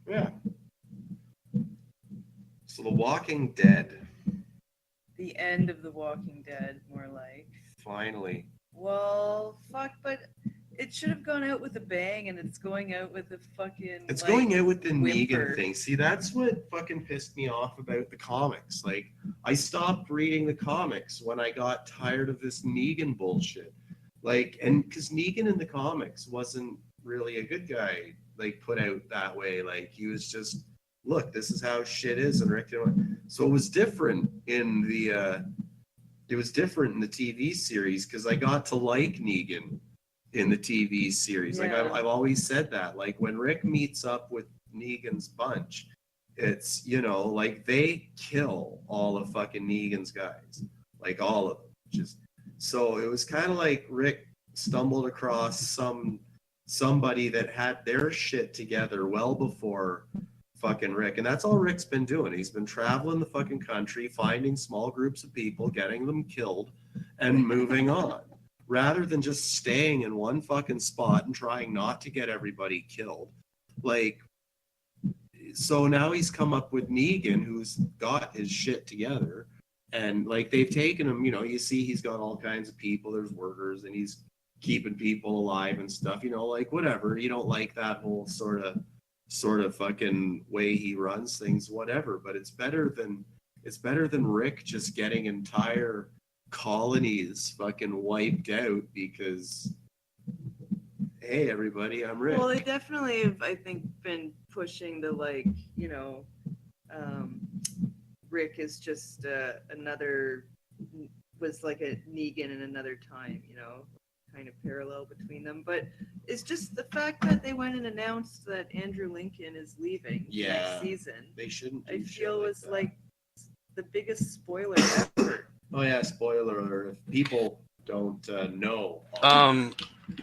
Yeah. So The Walking Dead, The end of The Walking Dead, more like. finally. Well, fuck, but it should have gone out with a bang, and it's going out with a fucking. It's like, going out with the whimper. Negan thing. See, that's what fucking pissed me off about the comics. Like, I stopped reading the comics when I got tired of this Negan bullshit. Like, and because Negan in the comics wasn't really a good guy, like, put out that way. Like, he was just, look, this is how shit is, and Rick didn't. So it was different in the. It was different in the TV series because I got to like Negan in the TV series. Like Yeah. I've always said that. Like when Rick meets up with Negan's bunch, it's, you know, like they kill all of fucking Negan's guys, like all of them. Just so it was kind of like Rick stumbled across somebody that had their shit together well before fucking Rick, and that's all Rick's been doing. He's been traveling the fucking country, finding small groups of people, getting them killed, and moving on, rather than just staying in one fucking spot and trying not to get everybody killed. Like, so now he's come up with Negan, who's got his shit together, and like they've taken him. You know, you see he's got all kinds of people. There's workers, and he's keeping people alive and stuff. You know, like whatever. You don't like that whole sort of fucking way he runs things, whatever, but it's better than Rick just getting entire colonies fucking wiped out because, hey everybody, I'm Rick. Well, they definitely have, I think, been pushing the, like, you know, Rick is just was like a Negan in another time, you know, kind of parallel between them. But it's just the fact that they went and announced that Andrew Lincoln is leaving next season. They shouldn't do I shit feel like was that. like the biggest spoiler ever. Oh yeah, spoiler alert, if people don't know.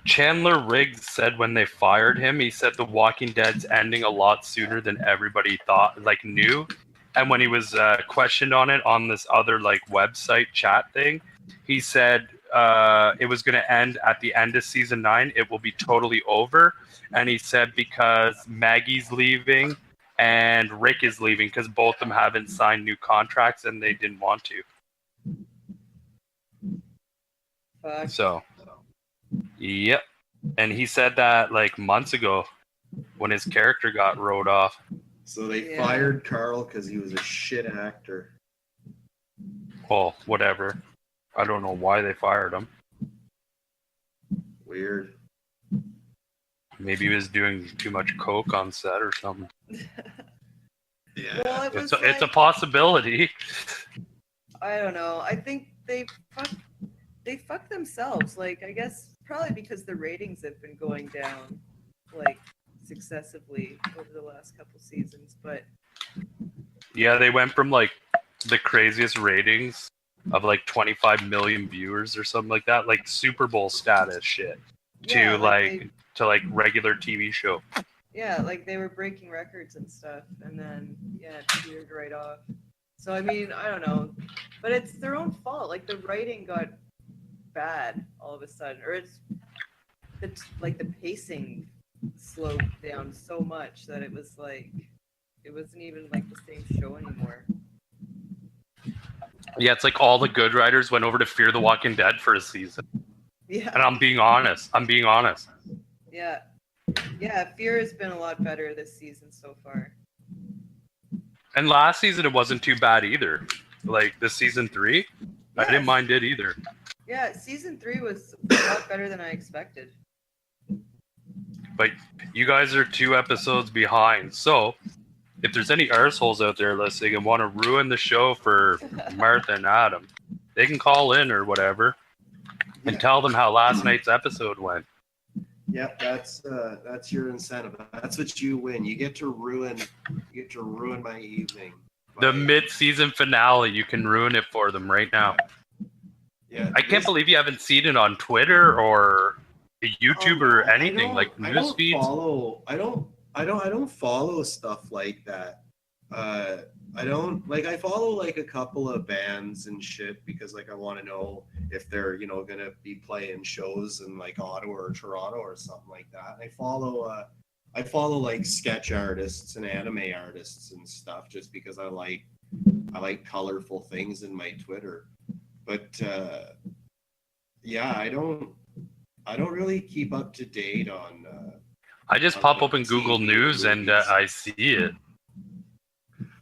Chandler Riggs said when they fired him, he said The Walking Dead's ending a lot sooner than everybody thought, like knew. And when he was questioned on it on this other like website chat thing, he said it was going to end at the end of season 9. It will be totally over. And he said because Maggie's leaving and Rick is leaving because both of them haven't signed new contracts and they didn't want to. Fuck. So, yep. And he said that like months ago when his character got wrote off. So they Yeah. fired Carl because he was a shit actor. Well, whatever. I don't know why they fired him. Weird. Maybe he was doing too much coke on set or something. Yeah. Well, it was It's a like- possibility. I don't know. I think they fuck themselves. Like, I guess probably because the ratings have been going down. like successively over the last couple seasons. But Yeah, they went from like the craziest ratings of like 25 million viewers or something like that, like Super Bowl status shit, yeah, to like regular TV show. like they were breaking records and stuff, and then it petered right off. So I mean, I don't know, but it's their own fault. Like the writing got bad all of a sudden, or like the pacing slowed down so much that it was like it wasn't even like the same show anymore. Yeah, it's like all the good writers went over to Fear the Walking Dead for a season. Yeah. And I'm being honest. Yeah. Yeah, Fear has been a lot better this season so far. And last season it wasn't too bad either. Like this season 3, I didn't mind it either. Yeah, season 3 was a lot better than I expected. But you guys are 2 episodes behind. So if there's any arseholes out there listening and want to ruin the show for Martha and Adam, they can call in or whatever and tell them how last night's episode went. Yep, that's your incentive. That's what you win. You get to ruin my evening. The mid-season finale, you can ruin it for them right now. Yeah, I can't believe you haven't seen it on Twitter or YouTube or anything like news feeds. I don't follow stuff like that. I follow like a couple of bands and shit because like I want to know if they're gonna be playing shows in like Ottawa or Toronto or something like that. I follow like sketch artists and anime artists and stuff just because I like colorful things in my Twitter. But I don't really keep up to date on. I just pop open Google News and I see it.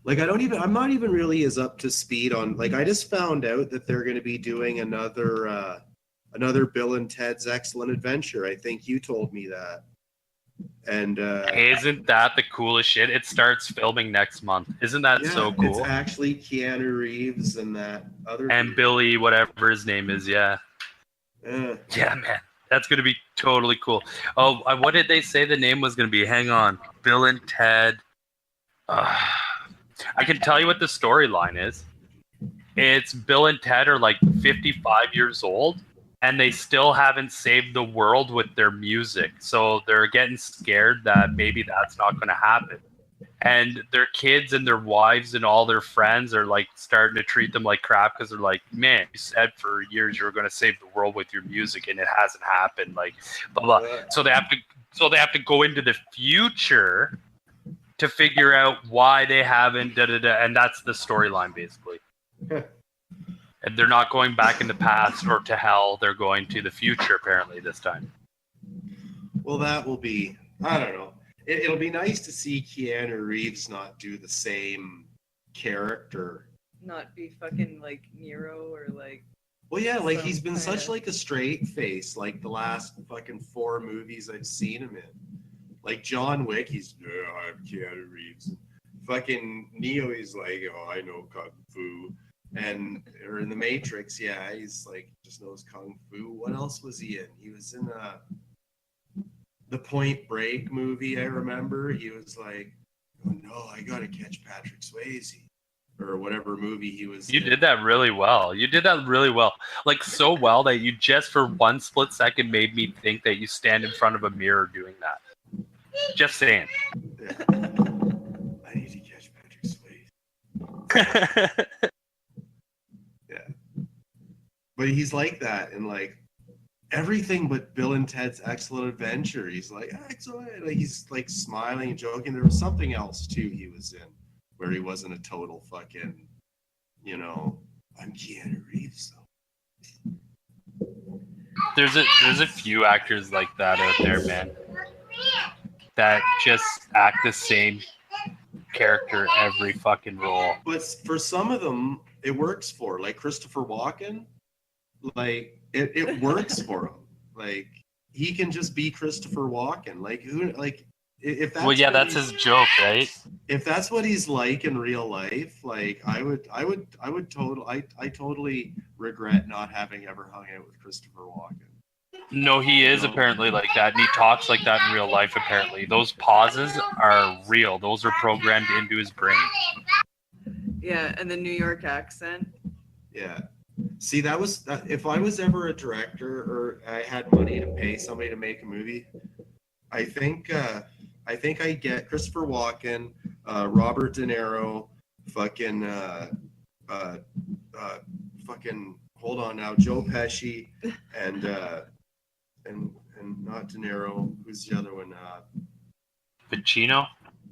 Like I'm not even really as up to speed on, like I just found out that they're going to be doing another Bill and Ted's Excellent Adventure. I think you told me that. And isn't that the coolest shit? It starts filming next month. Isn't that so cool? It's actually Keanu Reeves and that other and Billy, whatever his name is. Yeah, man, that's gonna be totally cool. Oh, what did they say the name was gonna be? Hang on, Bill and Ted. I can tell you what the storyline is. It's Bill and Ted are like 55 years old, and they still haven't saved the world with their music. So they're getting scared that maybe that's not going to happen. And their kids and their wives and all their friends are like starting to treat them like crap because they're like, man, you said for years you were going to save the world with your music and it hasn't happened. Like, blah, blah. So they have to go into the future to figure out why they haven't, and that's the storyline basically. And they're not going back in the past or to hell. They're going to the future apparently this time. Well, that will be, I don't know. It'll be nice to see Keanu Reeves not do the same character. Not be fucking like Nero or like. Well, yeah, like he's been such like a straight face like the last fucking 4 movies I've seen him in. Like John Wick, I'm Keanu Reeves. Fucking Neo, he's like, I know Kung Fu. Or in The Matrix, he's like, just knows Kung Fu. What else was he in? He was in the Point Break movie, I remember. He was like, oh no, I gotta catch Patrick Swayze. Or whatever movie he was in. You did that really well. Like so well that you just for one split second made me think that you stand in front of a mirror doing that. Just saying. Yeah. I need to catch Patrick Swayze. Yeah. But he's like that in like everything but Bill and Ted's Excellent Adventure. He's like, excellent. Like, he's like smiling and joking. There was something else too he was in where he wasn't a total fucking, I'm Keanu Reeves though. There's a few actors like that out there, man. That just act the same character every fucking role. But for some of them, it works for, like Christopher Walken. Like it works for him. Like he can just be Christopher Walken. Like who? Like if that's that's his joke, right? If that's what he's like in real life, like I totally regret not having ever hung out with Christopher Walken. No, he is apparently like that, and he talks like that in real life, apparently. Those pauses are real. Those are programmed into his brain. Yeah, and the New York accent. Yeah. See, if I was ever a director or I had money to pay somebody to make a movie, I think I'd get Christopher Walken, Robert De Niro, fucking hold on now, Joe Pesci, and not De Niro. Who's the other one? Pacino?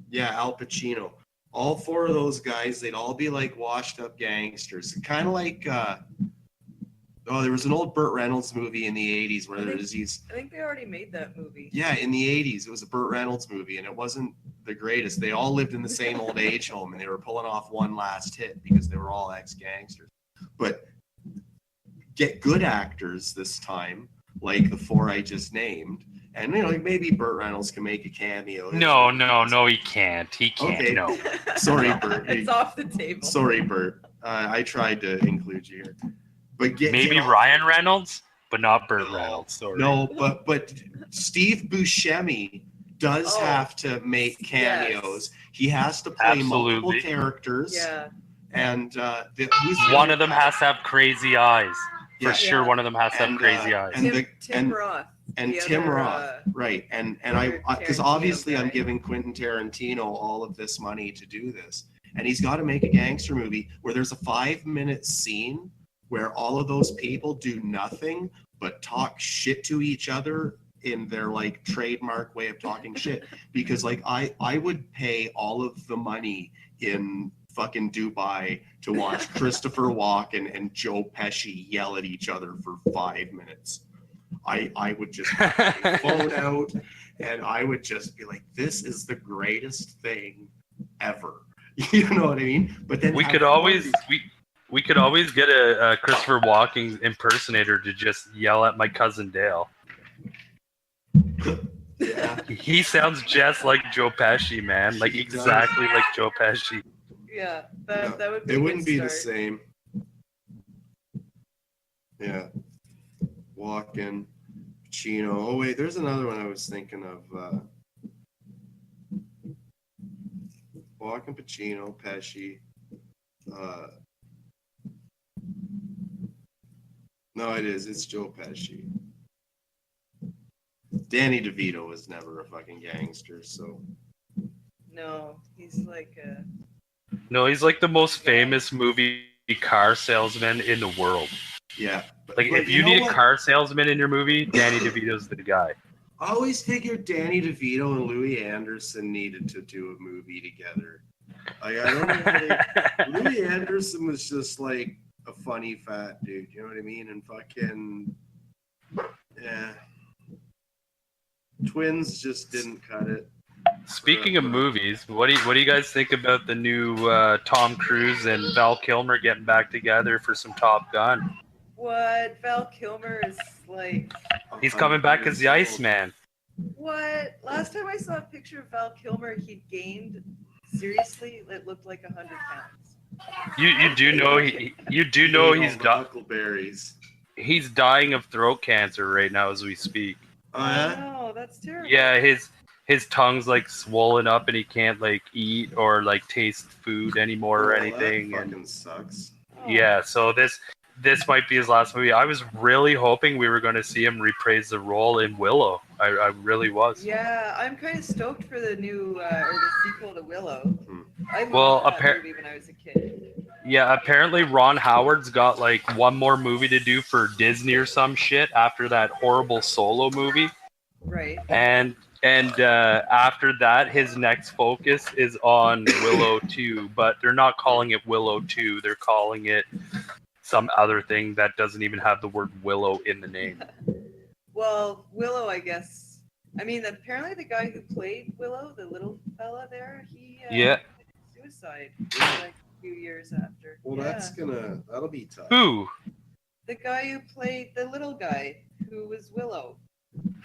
Yeah, Al Pacino. All four of those guys, they'd all be like washed up gangsters. Kind of like, there was an old Burt Reynolds movie in the 80s where there's these. I think they already made that movie. Yeah, in the 80s, it was a Burt Reynolds movie, and it wasn't the greatest. They all lived in the same old age home, and they were pulling off one last hit because they were all ex-gangsters. But get good actors this time, like the four I just named. And, like maybe Burt Reynolds can make a cameo. No, he can't. He can't, okay. No. Sorry, Burt. It's off the table. Sorry, Burt. I tried to include you here. But maybe Ryan Reynolds, but not Burt Reynolds. Sorry. No, but Steve Buscemi does have to make cameos. Yes. He has to play multiple characters. Yeah. And one of them has to have crazy eyes. For sure, one of them has to have crazy eyes. Tim Roth. And Tim Roth, right? And I because obviously I'm giving Quentin Tarantino all of this money to do this, and he's got to make a gangster movie where there's a 5-minute scene where all of those people do nothing but talk shit to each other in their like trademark way of talking shit. Because like I would pay all of the money in fucking Dubai to watch Christopher Walken and Joe Pesci yell at each other for 5 minutes. I would just have my phone out and I would just be like, this is the greatest thing ever. You know what I mean? But then we could always get a Christopher Walken impersonator to just yell at my cousin Dale. Yeah. He sounds just like Joe Pesci, man. Like exactly like Joe Pesci. Yeah, that would be it wouldn't be start. The same. Yeah. Walken, Pacino. Oh wait, there's another one I was thinking of. Walken, Pacino, Pesci. No, it's Joe Pesci. Danny DeVito was never a fucking gangster, so. No, he's like a. No, he's like the most famous movie car salesman in the world. Yeah. Like, if you need a car salesman in your movie, Danny DeVito's the guy. I always figured Danny DeVito and Louis Anderson needed to do a movie together. Like, I don't know. Louis Anderson was just like a funny fat dude, you know what I mean? And fucking, yeah. Twins just didn't cut it. Speaking of movies, what do you guys think about the new Tom Cruise and Val Kilmer getting back together for some Top Gun? What? Val Kilmer is like... He's coming back as the Iceman. What? Last time I saw a picture of Val Kilmer, he'd gained, seriously, it looked like 100 pounds. You do know he's dying of throat cancer right now as we speak. Oh, that's terrible. Yeah, his tongue's like swollen up and he can't like eat or like taste food anymore or anything. That fucking sucks. Yeah, so this might be his last movie. I was really hoping we were going to see him reprise the role in Willow. I really was. Yeah, I'm kind of stoked for the new or the sequel to Willow. I loved that movie when I was a kid. Yeah, apparently Ron Howard's got like one more movie to do for Disney or some shit after that horrible Solo movie. Right. And after that, his next focus is on Willow 2, but they're not calling it Willow 2. They're calling it some other thing that doesn't even have the word Willow in the name. Well, Willow, I guess. I mean, apparently the guy who played Willow, the little fella there, he committed suicide like a few years after. Well, that'll be tough. Who? The guy who played the little guy who was Willow.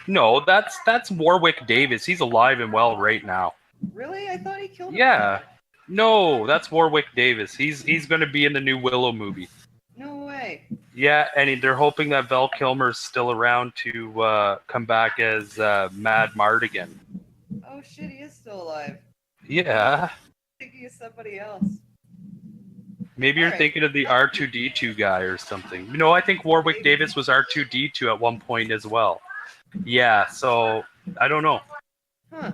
No, that's Warwick Davis. He's alive and well right now. Really? I thought he killed him. Yeah. No, that's Warwick Davis. He's going to be in the new Willow movie. No way. Yeah, and they're hoping that Val Kilmer's still around to come back as Mad Mardigan. Oh shit, he is still alive. Yeah. I'm thinking of somebody else. Maybe you're Alright. thinking of the R2D2 guy or something. No, I think Warwick Davis was R2D2 at one point as well. Yeah, so I don't know. Huh.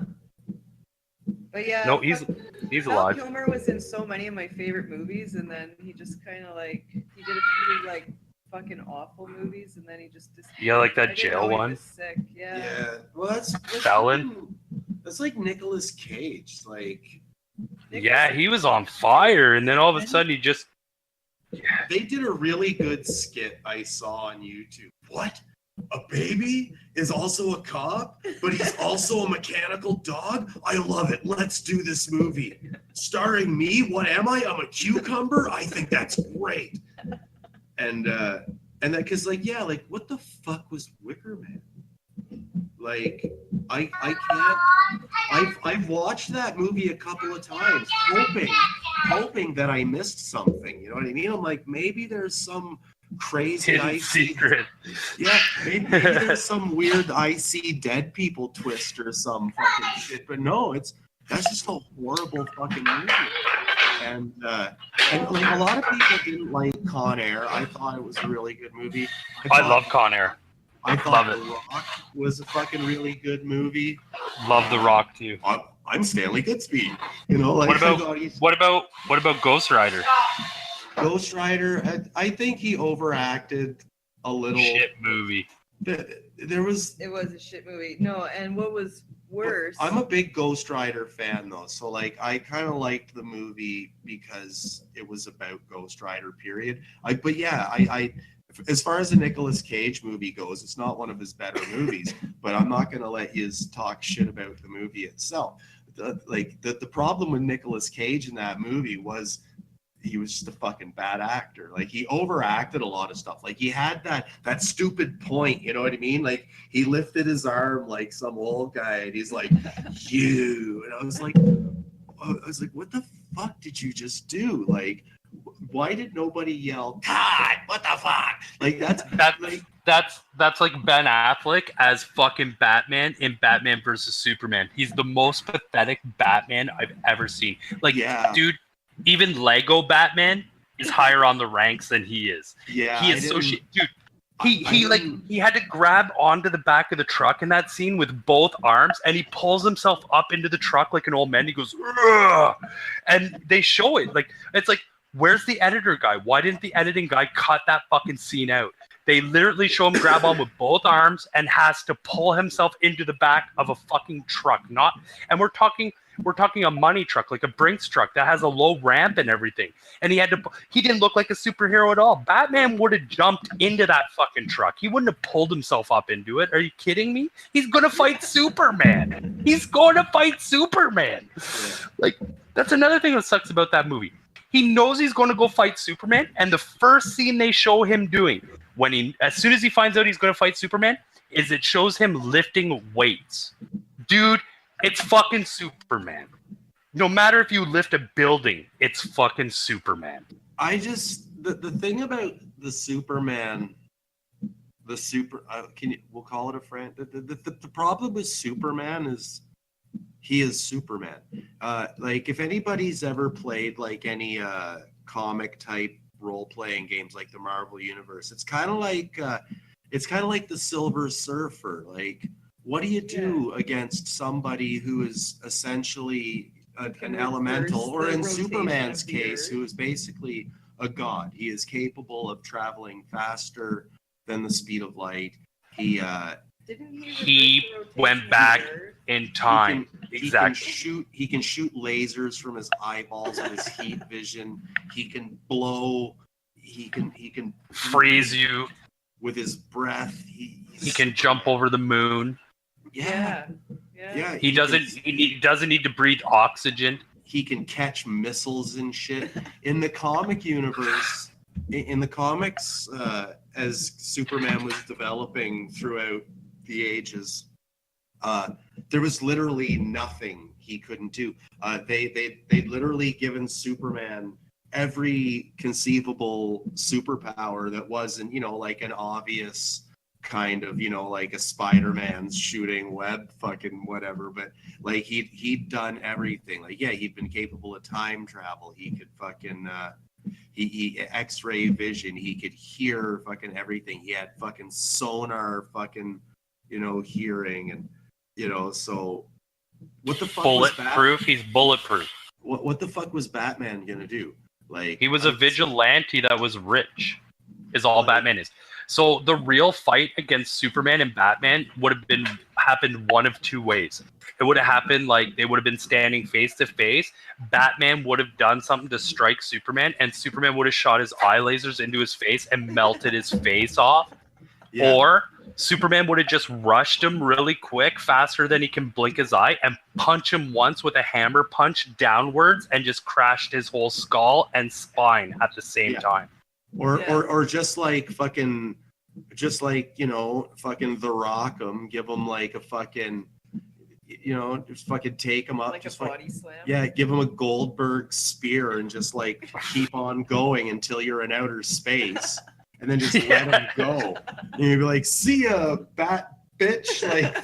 But yeah, No, he's Val alive. Kilmer was in so many of my favorite movies, and then he just kind of like he did a few like fucking awful movies, and then he just disappeared. Yeah, like that I didn't jail know he one. was sick. Yeah. Well, that's Felon. That's like Nicolas Cage. Like, Yeah, he was on fire, and then all of a sudden he just. they did a really good skit I saw on YouTube. What? A baby is also a cop, but he's also a mechanical dog? I love it. Let's do this movie. Starring me, what am I? I'm a cucumber? I think that's great. And that, cause like, yeah, like what the fuck was Wicker Man? Like, I can't, I've watched that movie a couple of times, hoping that I missed something. You know what I mean? I'm like, maybe there's some crazy Hidden secret. Yeah, maybe there's some weird I see dead people twist or some fucking shit. But no, that's just a horrible fucking movie. And like a lot of people didn't like Con Air. I thought it was a really good movie. I love Con Air. I thought love it. The Rock was a fucking really good movie. Love The Rock too. I'm Stanley Goodspeed. You know, like what about Ghost Rider? Ghost Rider, I think he overacted a little. Shit movie. There was. It was a shit movie. No, and what was worse? I'm a big Ghost Rider fan though, so like I kind of liked the movie because it was about Ghost Rider. Period. But yeah, I as far as the Nicolas Cage movie goes, it's not one of his better movies. But I'm not gonna let you talk shit about the movie itself. The problem with Nicolas Cage in that movie was he was just a fucking bad actor. Like he overacted a lot of stuff. Like he had that stupid point, you know what I mean? Like he lifted his arm like some old guy and he's like, you. And I was like, what the fuck did you just do? Like, why did nobody yell, God, what the fuck? Like that's like Ben Affleck as fucking Batman in Batman versus Superman. He's the most pathetic Batman I've ever seen. Like, yeah. Dude, even Lego Batman is higher on the ranks than he is. Yeah, he is so shit, dude. He had to grab onto the back of the truck in that scene with both arms, and he pulls himself up into the truck like an old man. He goes, ugh! And they show it like it's like, where's the editor guy? Why didn't the editing guy cut that fucking scene out? They literally show him grab on with both arms and has to pull himself into the back of a fucking truck. And we're talking a money truck, like a Brinks truck that has a low ramp and everything. And he didn't look like a superhero at all. Batman would have jumped into that fucking truck. He wouldn't have pulled himself up into it. Are you kidding me? He's going to fight Superman. Like, that's another thing that sucks about that movie. He knows he's going to go fight Superman. And the first scene they show him doing as soon as he finds out he's going to fight Superman is it shows him lifting weights. Dude, it's fucking Superman. No matter if you lift a building, it's fucking Superman. The thing about the Superman, we'll call it a friend. The problem with Superman is he is Superman. Like if anybody's ever played like any comic type role-playing games like the Marvel Universe, it's kind of like the Silver Surfer. Like, what do you do against somebody who is essentially an elemental, or in Superman's case, who is basically a god? He is capable of traveling faster than the speed of light. He went back in time. Exactly. He can shoot lasers from his eyeballs with his heat vision. He can blow. He can freeze you with his breath. He can jump over the moon. Yeah. He doesn't need to breathe oxygen. He can catch missiles and shit. In the comic universe, in the comics, as Superman was developing throughout the ages, there was literally nothing he couldn't do. They literally given Superman every conceivable superpower that wasn't, like an obvious kind of, like a Spider-Man's shooting web fucking whatever, but like he'd done everything. Like, yeah, he'd been capable of time travel. He could fucking he X-ray vision. He could hear fucking everything. He had fucking sonar fucking, hearing, and so what the fuck was bulletproof? He's bulletproof. what the fuck was Batman gonna do? Like, He was a vigilante that was rich, is all Batman is. So the real fight against Superman and Batman would have happened one of two ways. It would have happened like they would have been standing face to face. Batman would have done something to strike Superman, and Superman would have shot his eye lasers into his face and melted his face off. Yeah. Or Superman would have just rushed him really quick, faster than he can blink his eye, and punch him once with a hammer punch downwards and just crashed his whole skull and spine at the same time. Or just like fucking, just Rock him, give him like a fucking, just fucking take him up, like just a body slam. Yeah, give him a Goldberg spear and just like keep on going until you're in outer space, and then just let him go. And you'd be like, "See ya, bat bitch!" Like,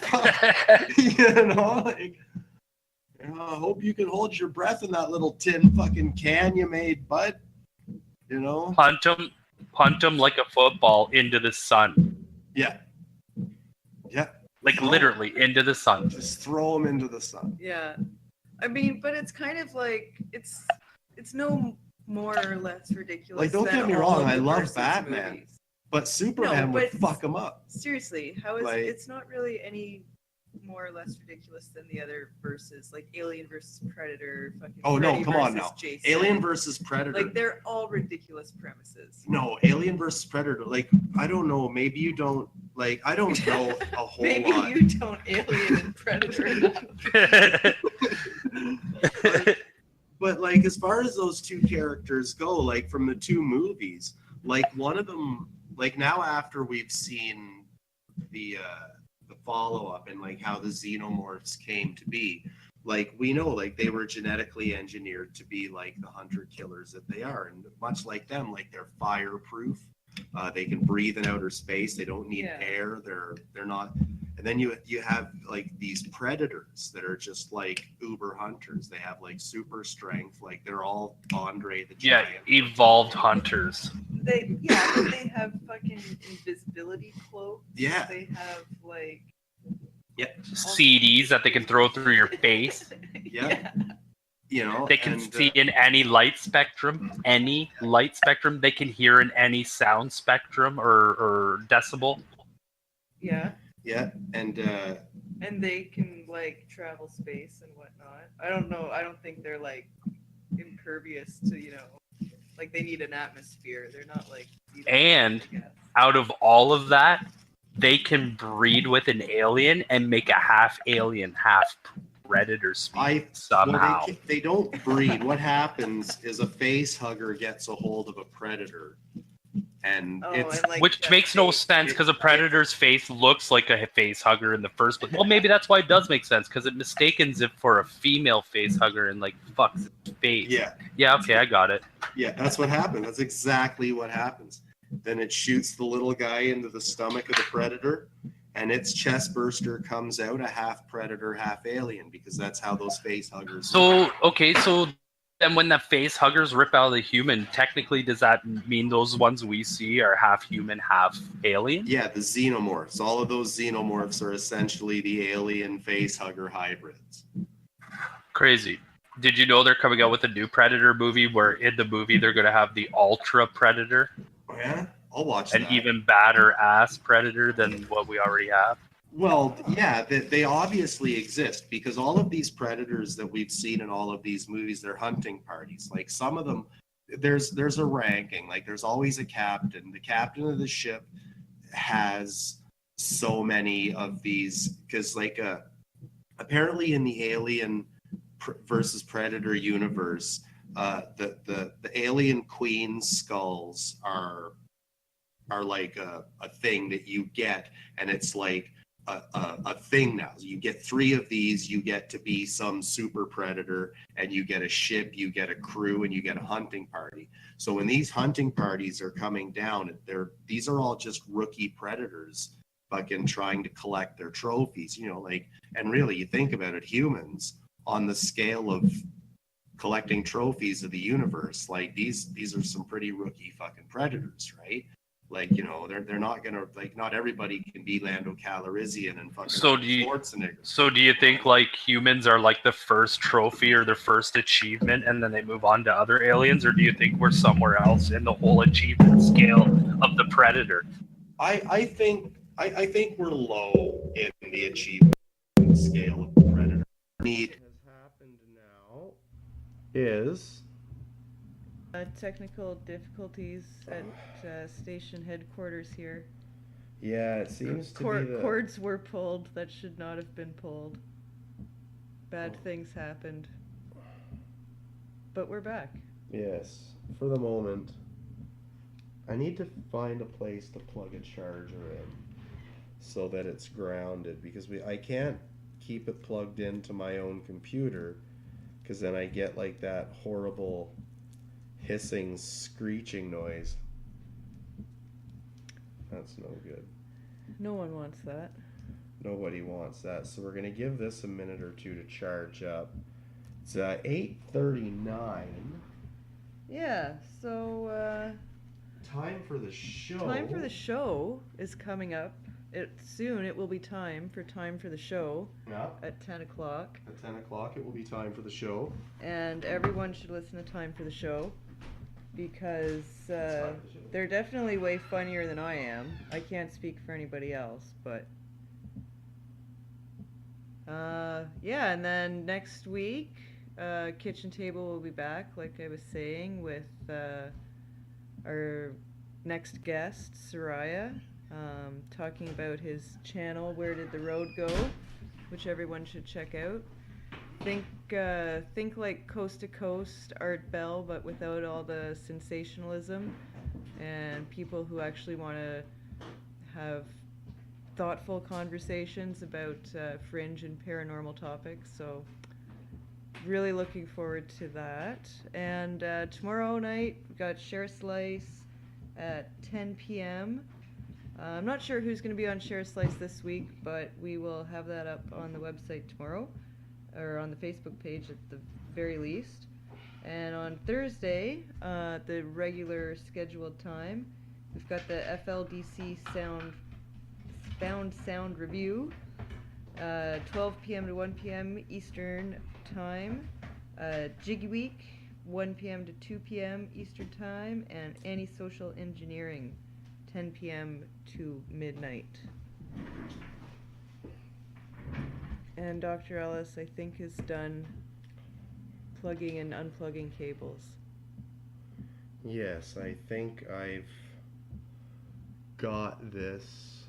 like. I hope you can hold your breath in that little tin fucking can you made, bud. Punt him like a football into the sun. Yeah. Like literally into the sun. Just throw him into the sun. Yeah. I mean, but it's kind of like it's no more or less ridiculous. Like, don't get me wrong, I love Batman, movies. But Superman would fuck him up. Seriously, how is it's not really any more or less ridiculous than the other versus, like Alien versus Predator, fucking Freddy come on now. Jason. Alien versus Predator. Like, they're all ridiculous premises. No, Alien versus Predator, like, I don't know, maybe you don't, like, I don't know a whole maybe lot. Maybe you don't Alien and Predator enough. But like, as far as those two characters go, like from the two movies, like one of them, like now after we've seen the follow-up and like how the xenomorphs came to be, like we know like they were genetically engineered to be like the hunter killers that they are, and much like them, like they're fireproof, they can breathe in outer space, they don't need air, they're not. And then you have like these predators that are just like uber hunters. They have like super strength, like they're all Andre the Giant. Yeah, evolved hunters. They have fucking invisibility cloaks. Yeah. They have like CDs that they can throw through your face. Yeah. They can see in any light spectrum. Any light spectrum. They can hear in any sound spectrum or decibel. Yeah. Yeah, and they can like travel space and whatnot. I don't know. I don't think they're like impervious to, like they need an atmosphere. They're not like. And out of all of that, they can breed with an alien and make a half alien, half predator species somehow. Well, they don't breed. What happens is a face hugger gets a hold of a predator. And which makes no sense because a predator's face looks like a face hugger in the first place. Well, maybe that's why it does make sense because it mistakes it for a female face hugger and like fucks its face. Yeah. Okay, I got it. Yeah, that's what happens. That's exactly what happens. Then it shoots the little guy into the stomach of the predator, and its chest burster comes out a half predator, half alien, because that's how those face huggers. So then when the face huggers rip out of the human, technically does that mean those ones we see are half human, half alien? Yeah, the xenomorphs. All of those xenomorphs are essentially the alien face hugger hybrids. Crazy. Did you know they're coming out with a new Predator movie where in the movie they're going to have the Ultra Predator? Oh, yeah? I'll watch that. An even badder ass Predator than what we already have. Well, yeah, they obviously exist because all of these predators that we've seen in all of these movies, they're hunting parties. Like some of them, there's a ranking. Like there's always a captain. The captain of the ship has so many of these because like apparently in the Alien versus Predator universe, the alien queen skulls are like a thing that you get, and it's like a thing now. You get 3 of these, you get to be some super predator, and you get a ship, you get a crew, and you get a hunting party. So when these hunting parties are coming down, these are all just rookie predators fucking trying to collect their trophies, like, and really you think about it, humans on the scale of collecting trophies of the universe, like these are some pretty rookie fucking predators, right? Like, they're not gonna, like, not everybody can be Lando Calrissian and fucking Schwarzenegger. So do you think like humans are like the first trophy or the first achievement, and then they move on to other aliens, or do you think we're somewhere else in the whole achievement scale of the predator? I think we're low in the achievement scale of the predator. What has happened now is Technical difficulties at station headquarters here. yeah, it seems to be the cords were pulled that should not have been pulled. Bad things happened. But we're back. Yes, for the moment. I need to find a place to plug a charger in so that it's grounded, because I can't keep it plugged into my own computer, because then I get like that horrible hissing, screeching noise. That's no good. No one wants that. Nobody wants that. So we're going to give this a minute or two to charge up. It's 8:39. Yeah, so Time for the show. time for the show is coming up. Soon it will be time for the show Yeah. at 10 o'clock. At 10 o'clock it will be time for the show. And everyone should listen to Time for the Show, because they're definitely way funnier than I am. I can't speak for anybody else, but yeah, and then next week, Kitchen Table will be back, like I was saying, with our next guest, Soraya, talking about his channel, Where Did the Road Go?, which everyone should check out. Think like Coast to Coast Art Bell, but without all the sensationalism, and people who actually want to have thoughtful conversations about fringe and paranormal topics. So really looking forward to that. And tomorrow night we've got Share Slice at 10 p.m. I'm not sure who's going to be on Share Slice this week, but we will have that up on the website tomorrow, or on the Facebook page at the very least. And on Thursday, the regular scheduled time, we've got the FLDC Sound Review, 12 p.m. to 1 p.m. Eastern Time, Jiggy Week, 1 p.m. to 2 p.m. Eastern Time, and Anti-Social Engineering, 10 p.m. to midnight. And Dr. Ellis, I think, is done plugging and unplugging cables. Yes, I think I've got this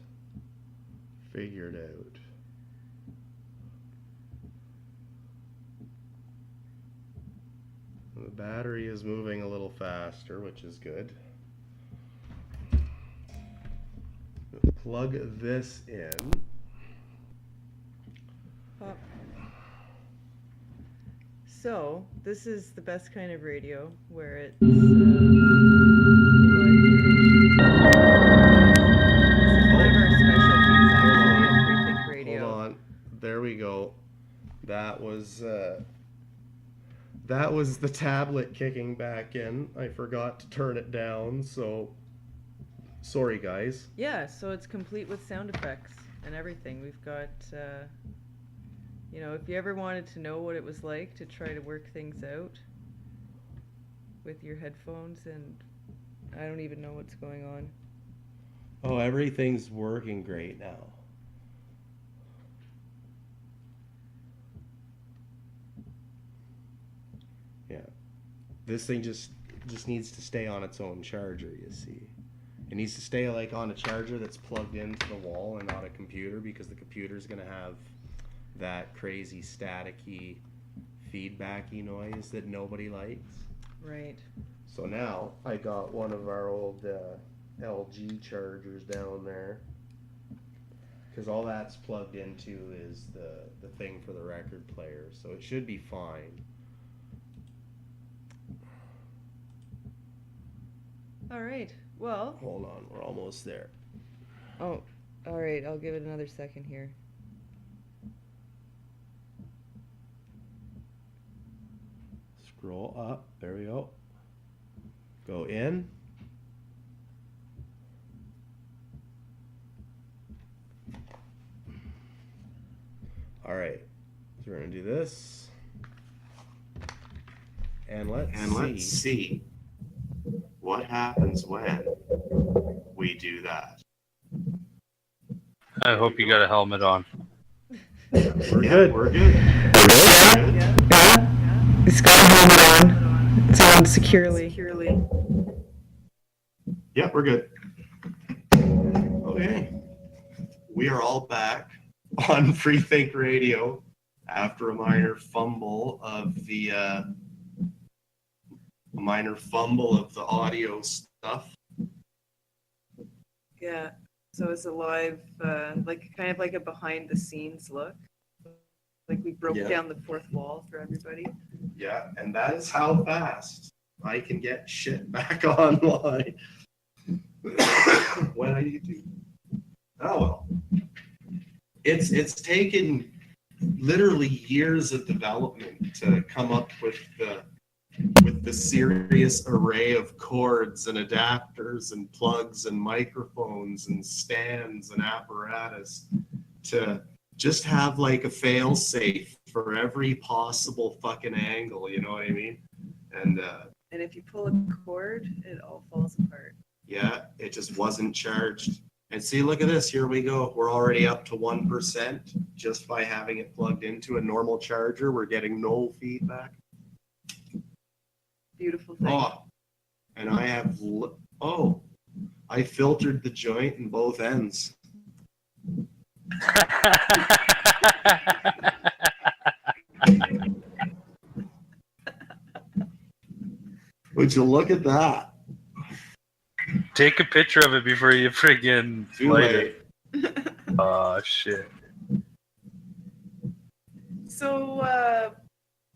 figured out. The battery is moving a little faster, which is good. Plug this in. Pop. So, this is the best kind of radio, where it's live narration. This is one of our specialties, actually, at FreeThinkRadio. Hold on. There we go. That was the tablet kicking back in. I forgot to turn it down, so sorry guys. Yeah, so it's complete with sound effects and everything. We've got, if you ever wanted to know what it was like to try to work things out with your headphones, and I don't even know what's going on. Oh, everything's working great now. Yeah. This thing just needs to stay on its own charger, you see. It needs to stay like on a charger that's plugged into the wall and not a computer, because the computer's going to have that crazy staticky feedbacky noise that nobody likes. Right. So now I got one of our old LG chargers down there, because all that's plugged into is the thing for the record player, so it should be fine. All right. Well. Hold on, we're almost there. Oh, all right. I'll give it another second here. Scroll up. There we go. Go in. All right, so we're gonna do this, and let's see what happens when we do that. I hope you got a helmet on. We're good. We're good. It's got a helmet on. It's on securely. Yep, we're good. Okay, we are all back on Freethink Radio after a minor fumble of the audio stuff. Yeah. So it's a live, like kind of like a behind the scenes look. Like we broke down the fourth wall for everybody. Yeah, and that is how fast I can get shit back online when I need to. Oh well. It's taken literally years of development to come up with the serious array of cords and adapters and plugs and microphones and stands and apparatus to just have like a fail safe for every possible fucking angle, you know what I mean? And if you pull a cord, it all falls apart. Yeah, it just wasn't charged. And see, look at this. Here we go. We're already up to 1% just by having it plugged into a normal charger. We're getting no feedback. Beautiful thing. Oh, and I have, I filtered the joint in both ends. Would you look at that? Take a picture of it before you friggin' Too light late. it. Oh, shit. So,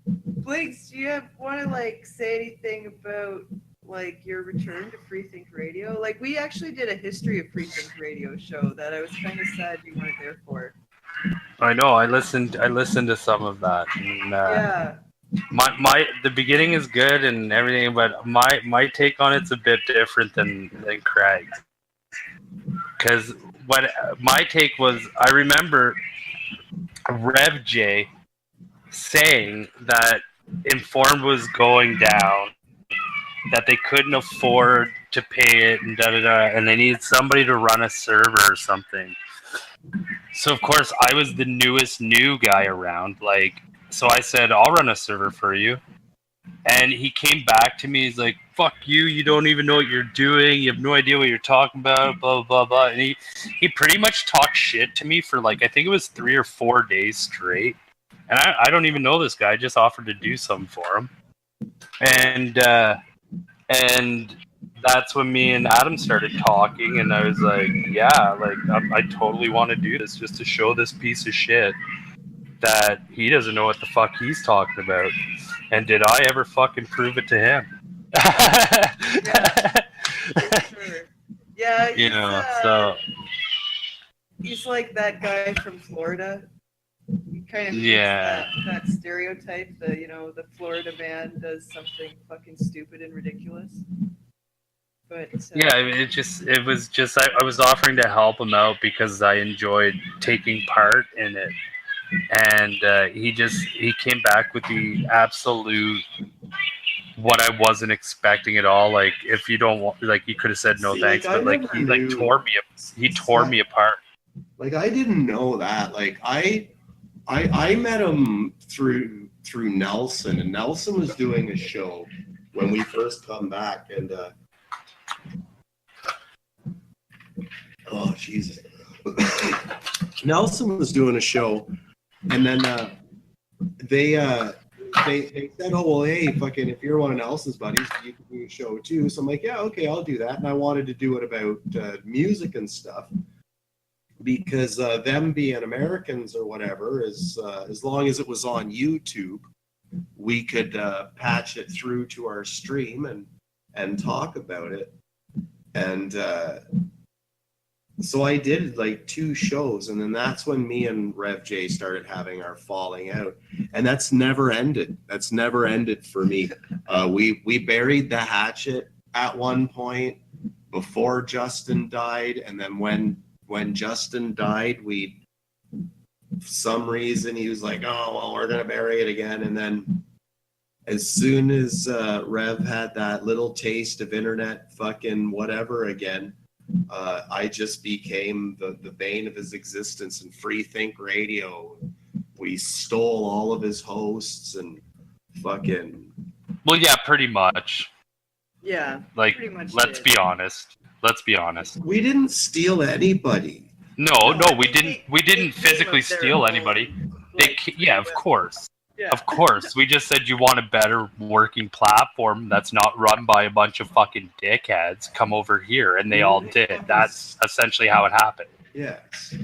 Blings, do you want to like say anything about like your return to FreeThink Radio? Like we actually did a History of FreeThink Radio show that I was kind of sad you weren't there for. I know. I listened to some of that. And, Yeah. The beginning is good and everything, but my take on it's a bit different than Craig's. Because what my take was, I remember Rev J saying that Informed was going down, that they couldn't afford to pay it, and and they needed somebody to run a server or something. So of course I was the newest new guy around, like. So I said, I'll run a server for you. And he came back to me. He's like, fuck you. You don't even know what you're doing. You have no idea what you're talking about, blah, blah, blah. And he pretty much talked shit to me for like, I think it was 3 or 4 days straight. And I don't even know this guy. I just offered to do something for him. And that's when me and Adam started talking. And I was like, yeah, like I totally want to do this just to show this piece of shit that he doesn't know what the fuck he's talking about. And did I ever fucking prove it to him? Yeah, for sure. Yeah, you know, so he's like that guy from Florida. He kind of fits that stereotype that, you know, the Florida man does something fucking stupid and ridiculous. But yeah, I mean, it was just I was offering to help him out because I enjoyed taking part in it. And he came back with the absolute what I wasn't expecting at all. Like, if you don't want, like, he could have said no thanks, but like he like tore me apart. Like I didn't know that. Like I met him through Nelson, and Nelson was doing a show when we first come back, and oh Jesus, Nelson was doing a show. And then they said, oh, well, hey, fucking, if you're one of Nelson's buddies, you can do a show too. So I'm like, yeah, okay, I'll do that. And I wanted to do it about music and stuff. because them being Americans or whatever, is as long as it was on YouTube, we could patch it through to our stream and talk about it. And so I did like 2 shows, and then that's when me and Rev J started having our falling out, and that's never ended. That's never ended for me. We buried the hatchet at one point before Justin died, and then when Justin died, for some reason he was like, oh well, we're gonna bury it again, and then as soon as Rev had that little taste of internet fucking whatever again, I just became the bane of his existence. And FreeThinkRadio, we stole all of his hosts and fucking. Well, yeah, pretty much. Yeah. Like, pretty much let's did. be honest. Let's be honest. We didn't steal anybody. No, we They- didn't. We they didn't came physically of their steal own, anybody. like, Yeah, of course. Yeah. Of course. We just said you want a better working platform that's not run by a bunch of fucking dickheads. Come over here, and they all did. That's essentially how it happened. Yes.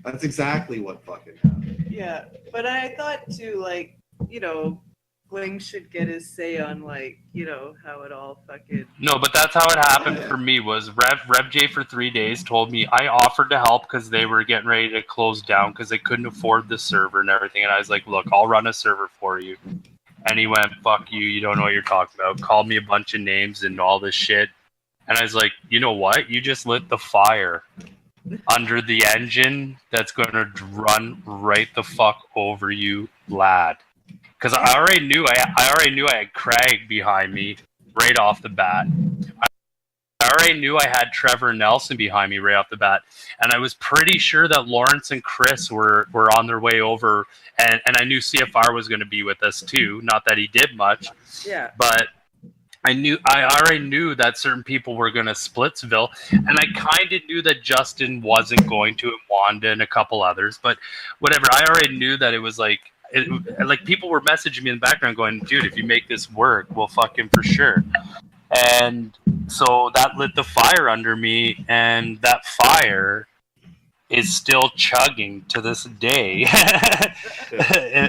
That's exactly what fucking happened. Yeah, but I thought too, like, you know, Blings should get his say on, like, you know, how it all fucking. No, but that's how it happened for me. Was Rev J for 3 days told me I offered to help because they were getting ready to close down because they couldn't afford the server and everything. And I was like, look, I'll run a server for you. And he went, fuck you, you don't know what you're talking about. Called me a bunch of names and all this shit. And I was like, you know what? You just lit the fire under the engine that's going to run right the fuck over you, lad. Because I already knew I had Craig behind me right off the bat. I already knew I had Trevor Nelson behind me right off the bat, and I was pretty sure that Lawrence and Chris were on their way over, and I knew CFR was going to be with us too. Not that he did much, Yeah. but I already knew that certain people were going to Splitsville, and I kind of knew that Justin wasn't going to, and Wanda and a couple others, but whatever. I already knew that it was like. Like people were messaging me in the background going, dude, if you make this work, we'll fucking for sure. And so that lit the fire under me, and that fire is still chugging to this day.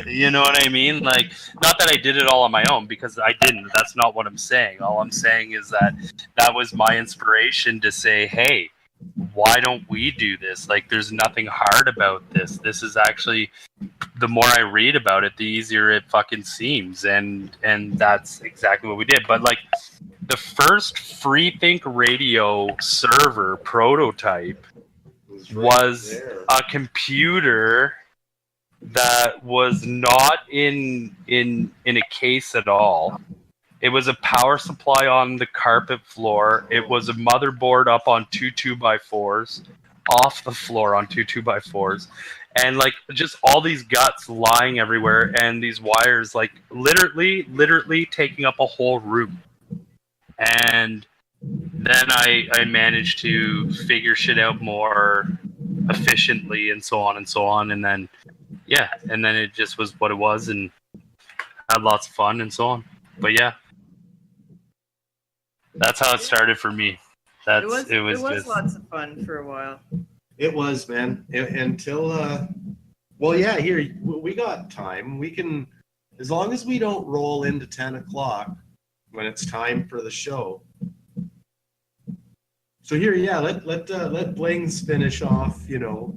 You know what I mean? Like, not that I did it all on my own, because I didn't. That's not what I'm saying. All I'm saying is that was my inspiration to say, hey, why don't we do this? Like, there's nothing hard about this. This is actually, the more I read about it, the easier it fucking seems. And that's exactly what we did. But like, the first FreeThinkRadio server prototype was a computer that was not in a case at all. It was a power supply on the carpet floor. It was a motherboard up on 2 2x4s, off the floor on 2 2x4s, and like just all these guts lying everywhere, and these wires like literally taking up a whole room. And then I managed to figure shit out more efficiently and so on, and then yeah, and then it just was what it was, and had lots of fun and so on. But yeah, that's how it started for me. It was just lots of fun for a while. It was, man. Until, well, yeah, here, we got time. We can, as long as we don't roll into 10 o'clock when it's time for the show. So here, yeah, let Blings finish off, you know,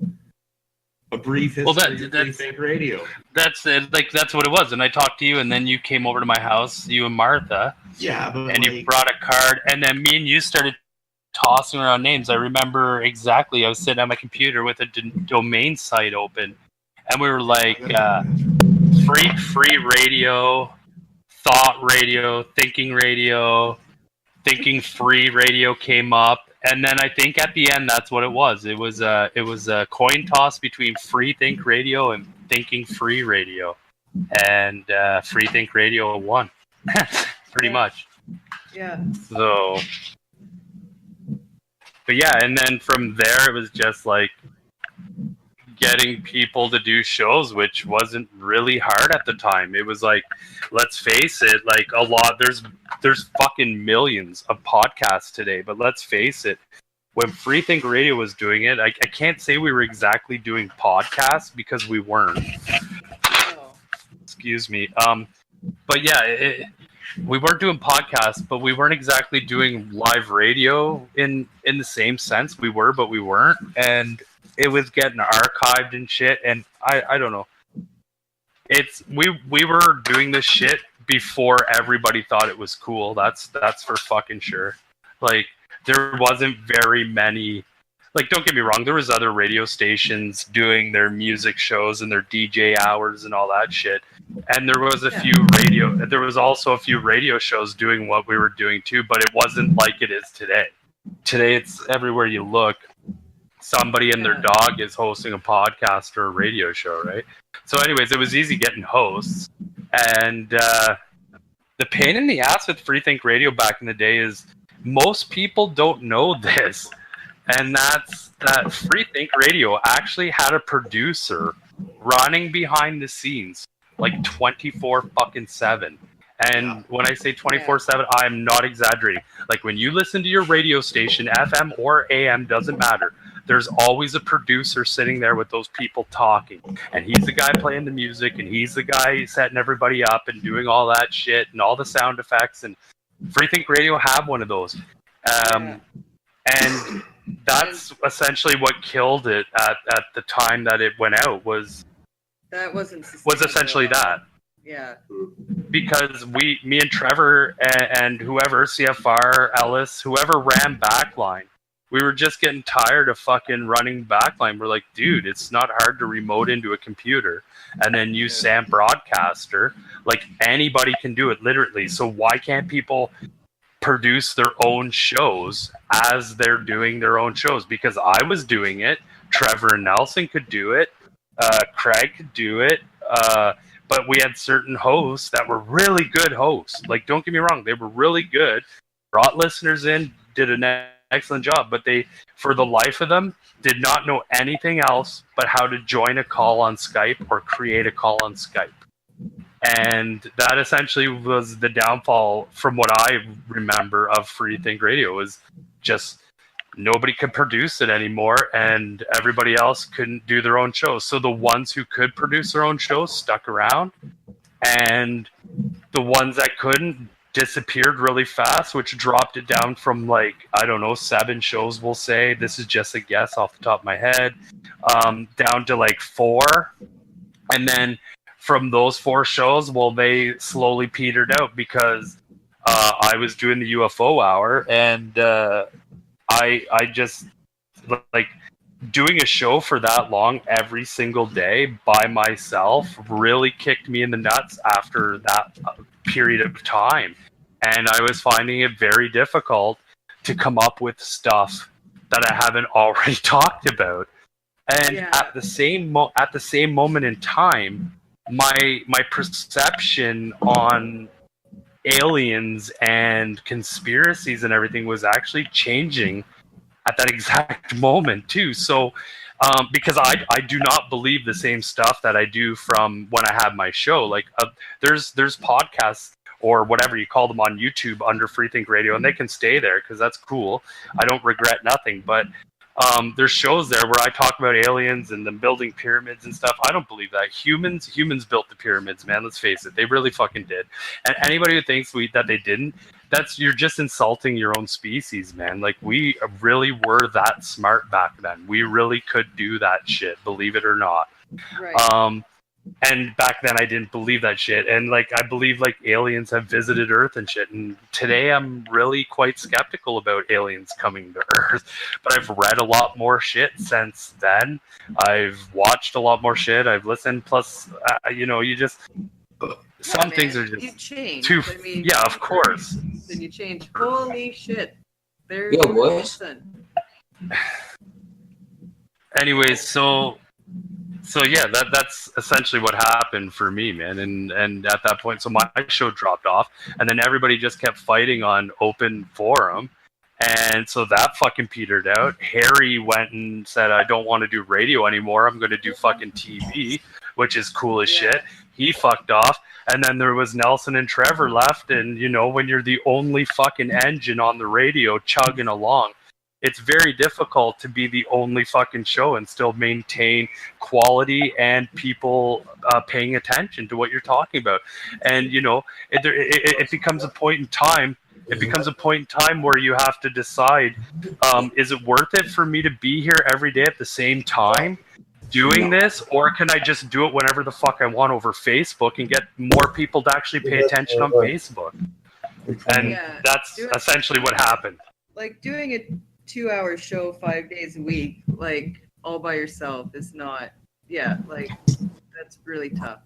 a brief history of FreeThinkRadio. That's it. Like, that's what it was. And I talked to you, and then you came over to my house, you and Martha. Yeah, but and you brought a card, and then me and you started tossing around names. I remember exactly. I was sitting at my computer with a domain site open, and we were like, free radio, thought radio, thinking free radio came up. And then I think at the end, that's what it was. It was a coin toss between FreeThinkRadio and Thinking Free Radio, and FreeThinkRadio won, pretty much. Yeah. So, but yeah, and then from there, it was just like getting people to do shows, which wasn't really hard at the time. It was like, let's face it, like a lot, there's fucking millions of podcasts today, but let's face it, when Free Think Radio was doing it, I can't say we were exactly doing podcasts because we weren't. Oh. Excuse me. But yeah, we weren't doing podcasts, but we weren't exactly doing live radio in the same sense. We were, but we weren't, and it was getting archived and shit. And I don't know. We were doing this shit before everybody thought it was cool. That's for fucking sure. Like, there wasn't very many. Like, don't get me wrong, there was other radio stations doing their music shows and their DJ hours and all that shit. And there was there was also a few radio shows doing what we were doing too, but it wasn't like it is today. Today, it's everywhere you look, somebody and their dog is hosting a podcast or a radio show, right? So anyways, it was easy getting hosts. And the pain in the ass with Free Think Radio back in the day is most people don't know this. And that's that Free Think Radio actually had a producer running behind the scenes like 24/7. And when I say 24/7, I'm not exaggerating. Like, when you listen to your radio station, FM or AM, doesn't matter. There's always a producer sitting there with those people talking. And he's the guy playing the music, and he's the guy setting everybody up and doing all that shit and all the sound effects. And Free Think Radio have one of those. And that's essentially what killed it at the time that it went out was essentially that. Yeah. Because me and Trevor and whoever, CFR, Ellis, whoever ran Backline, we were just getting tired of fucking running Backline. We're like, dude, it's not hard to remote into a computer and then use SAM Broadcaster. Like, anybody can do it, literally. So why can't people produce their own shows as they're doing their own shows? Because I was doing it. Trevor and Nelson could do it. Craig could do it. But we had certain hosts that were really good hosts. Like, don't get me wrong, they were really good. Brought listeners in, did an excellent job. But they, for the life of them, did not know anything else but how to join a call on Skype or create a call on Skype. And that essentially was the downfall, from what I remember, of Free Think Radio. Was just nobody could produce it anymore, and everybody else couldn't do their own shows. So the ones who could produce their own shows stuck around, and the ones that couldn't disappeared really fast, which dropped it down from, like, I don't know, 7 shows, we'll say. This is just a guess off the top of my head. Down to like 4. And then from those 4 shows, well, they slowly petered out because I was doing the UFO hour, and I just, like, doing a show for that long every single day by myself really kicked me in the nuts after that period of time. And I was finding it very difficult to come up with stuff that I haven't already talked about. And at the same moment in time, my perception on aliens and conspiracies and everything was actually changing at that exact moment too. So because I do not believe the same stuff that I do from when I had my show. Like, there's podcasts or whatever you call them on YouTube under Free Think Radio, and they can stay there because that's cool. I don't regret nothing. But there's shows there where I talk about aliens and them building pyramids and stuff. I don't believe that. Humans built the pyramids, man. Let's face it. They really fucking did. And anybody who thinks that they didn't, you're just insulting your own species, man. Like, we really were that smart back then. We really could do that shit, believe it or not. Right. And back then I didn't believe that shit. And, like, I believe, like, aliens have visited Earth and shit. And today I'm really quite skeptical about aliens coming to Earth. But I've read a lot more shit since then. I've watched a lot more shit. I've listened. Plus, you just... Some things are just you change. too... I mean, yeah, of course. Then you change. Holy shit. There Yo, you boys. Anyways, so yeah, that's essentially what happened for me, man. And at that point, so my show dropped off, and then everybody just kept fighting on open forum, and so that fucking petered out. Harry went and said, I don't want to do radio anymore. I'm going to do fucking TV, which is cool as shit. He fucked off. And then there was Nelson and Trevor left. And, when you're the only fucking engine on the radio chugging along, it's very difficult to be the only fucking show and still maintain quality and people paying attention to what you're talking about. And you know, it becomes a point in time. It becomes a point in time where you have to decide: is it worth it for me to be here every day at the same time doing this, or can I just do it whenever the fuck I want over Facebook and get more people to actually pay attention on Facebook? And Yeah, that's essentially what happened. like doing a 2-hour show 5 days a week, like all by yourself, is not. Yeah, like that's really tough.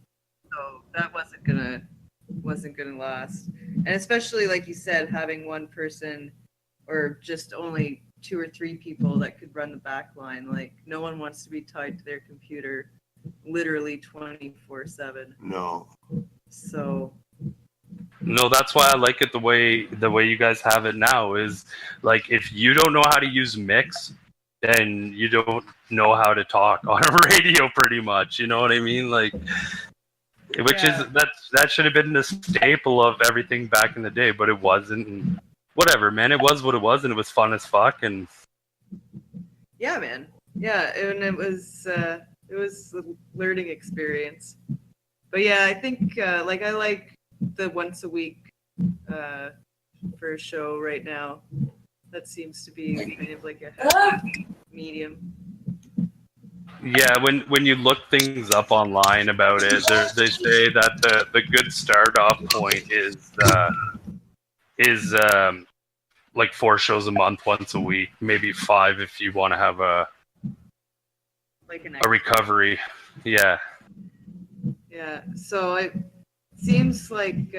So that wasn't gonna last, and especially like you said, having one person or just only 2 or 3 people that could run the back line. Like no one wants to be tied to their computer literally 24/7. No. So No, that's why I like it the way you guys have it now. Is like, if you don't know how to use mix, then you don't know how to talk on a radio, pretty much. You know what I mean? Like, which Yeah. is that should have been the staple of everything back in the day, but it wasn't. And whatever, man. It was what it was, and it was fun as fuck. And yeah, man. Yeah, and it was a learning experience. But yeah, I think like I like the once a week for a show right now. That seems to be kind of like a happy medium. yeah, when you look things up online about it, they say that the good start off point is like 4 shows a month, once a week, maybe 5 if you want to have a Like an recovery. Yeah. Yeah, so it seems like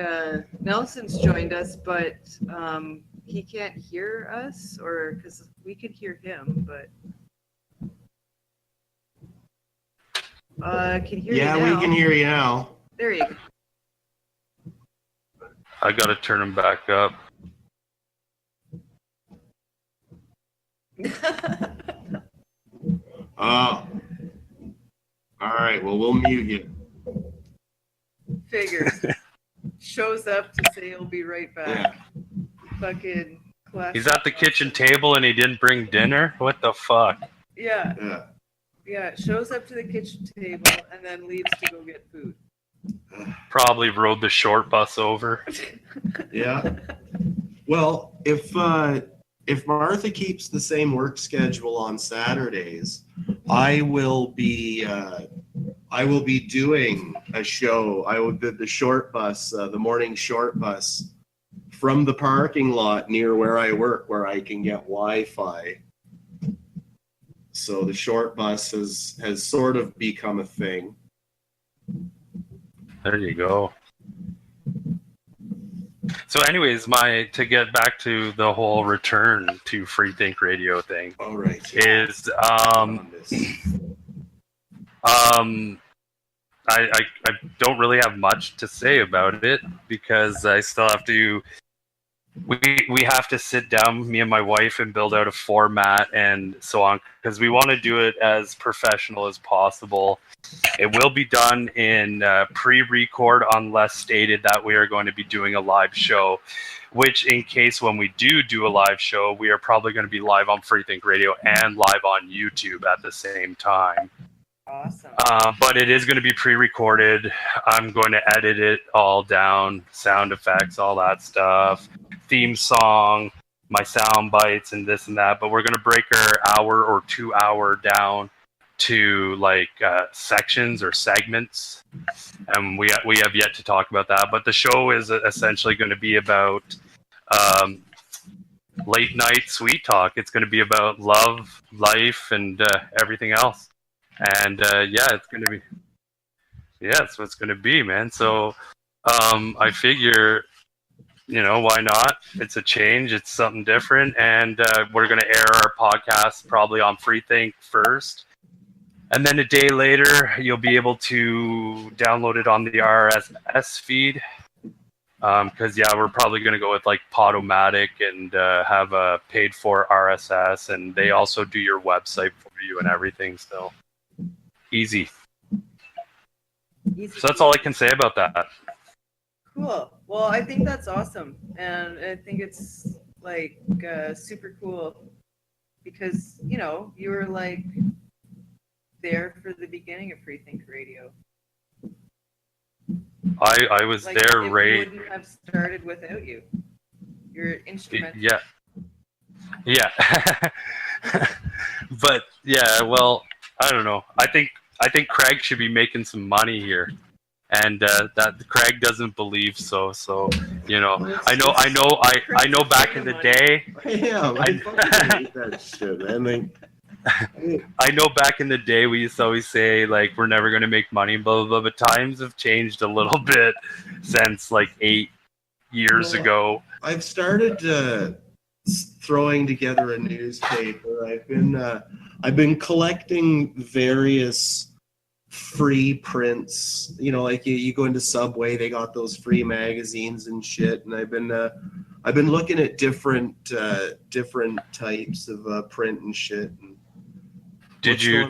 Nelson's joined us, but he can't hear us, or because we could hear him, but can hear Yeah, you now. we can hear you now. There you go. I gotta turn him back up. Oh. All right. Well, we'll mute you. Figures. Shows up to say he'll be right back. Yeah. Fucking classic. He's at the kitchen table and he didn't bring dinner? What the fuck? Yeah, Yeah. yeah. Shows up to the kitchen table and then leaves to go get food. Probably rode the short bus over. Yeah. Well, if Martha keeps the same work schedule on Saturdays, I will be doing a show. The short bus, the morning short bus, from the parking lot near where I work, where I can get Wi-Fi. So the short bus has sort of become a thing. There you go. So anyways, to get back to the whole return to Free Think Radio thing, All right. is I don't really have much to say about it, because I still have to we have to sit down, me and my wife, and build out a format and so on, because we want to do it as professional as possible. It will be done in pre-record, unless stated that we are going to be doing a live show, which, in case when we do a live show, we are probably going to be live on Free Think Radio and live on YouTube at the same time. Awesome. But it is going to be pre-recorded. I'm going to edit it all down, sound effects, all that stuff, theme song, my sound bites, and this and that. But we're going to break our hour or 2 hour down to like sections or segments, and we have yet to talk about that. But the show is essentially going to be about late night sweet talk. It's going to be about love, life, and everything else. And it's going to be, that's what it's going to be, man. So I figure, why not? It's a change. It's something different. And we're going to air our podcast probably on FreeThink first. And then a day later, you'll be able to download it on the RSS feed. Because, we're probably going to go with like Podomatic and have a paid for RSS. And they also do your website for you and everything. So easy. So that's all I can say about that. Cool. Well, I think that's awesome, and I think it's like super cool because, you know, you were like there for the beginning of Freethink Radio. I was Like, there it right. wouldn't have started without you. You're instrumental. Yeah. But yeah, well, I don't know. I think Craig should be making some money here, and that Craig doesn't believe so. So you know, Well, I know back in the day. I am. I fucking hate that shit, man. Like, I know back in the day we used to always say like we're never gonna make money, blah blah blah. But times have changed a little bit since like 8 years Well, ago. I've started throwing together a newspaper. I've been collecting various free prints. You know, like you go into Subway, they got those free magazines and shit. And I've been looking at different types of print and shit. And Did you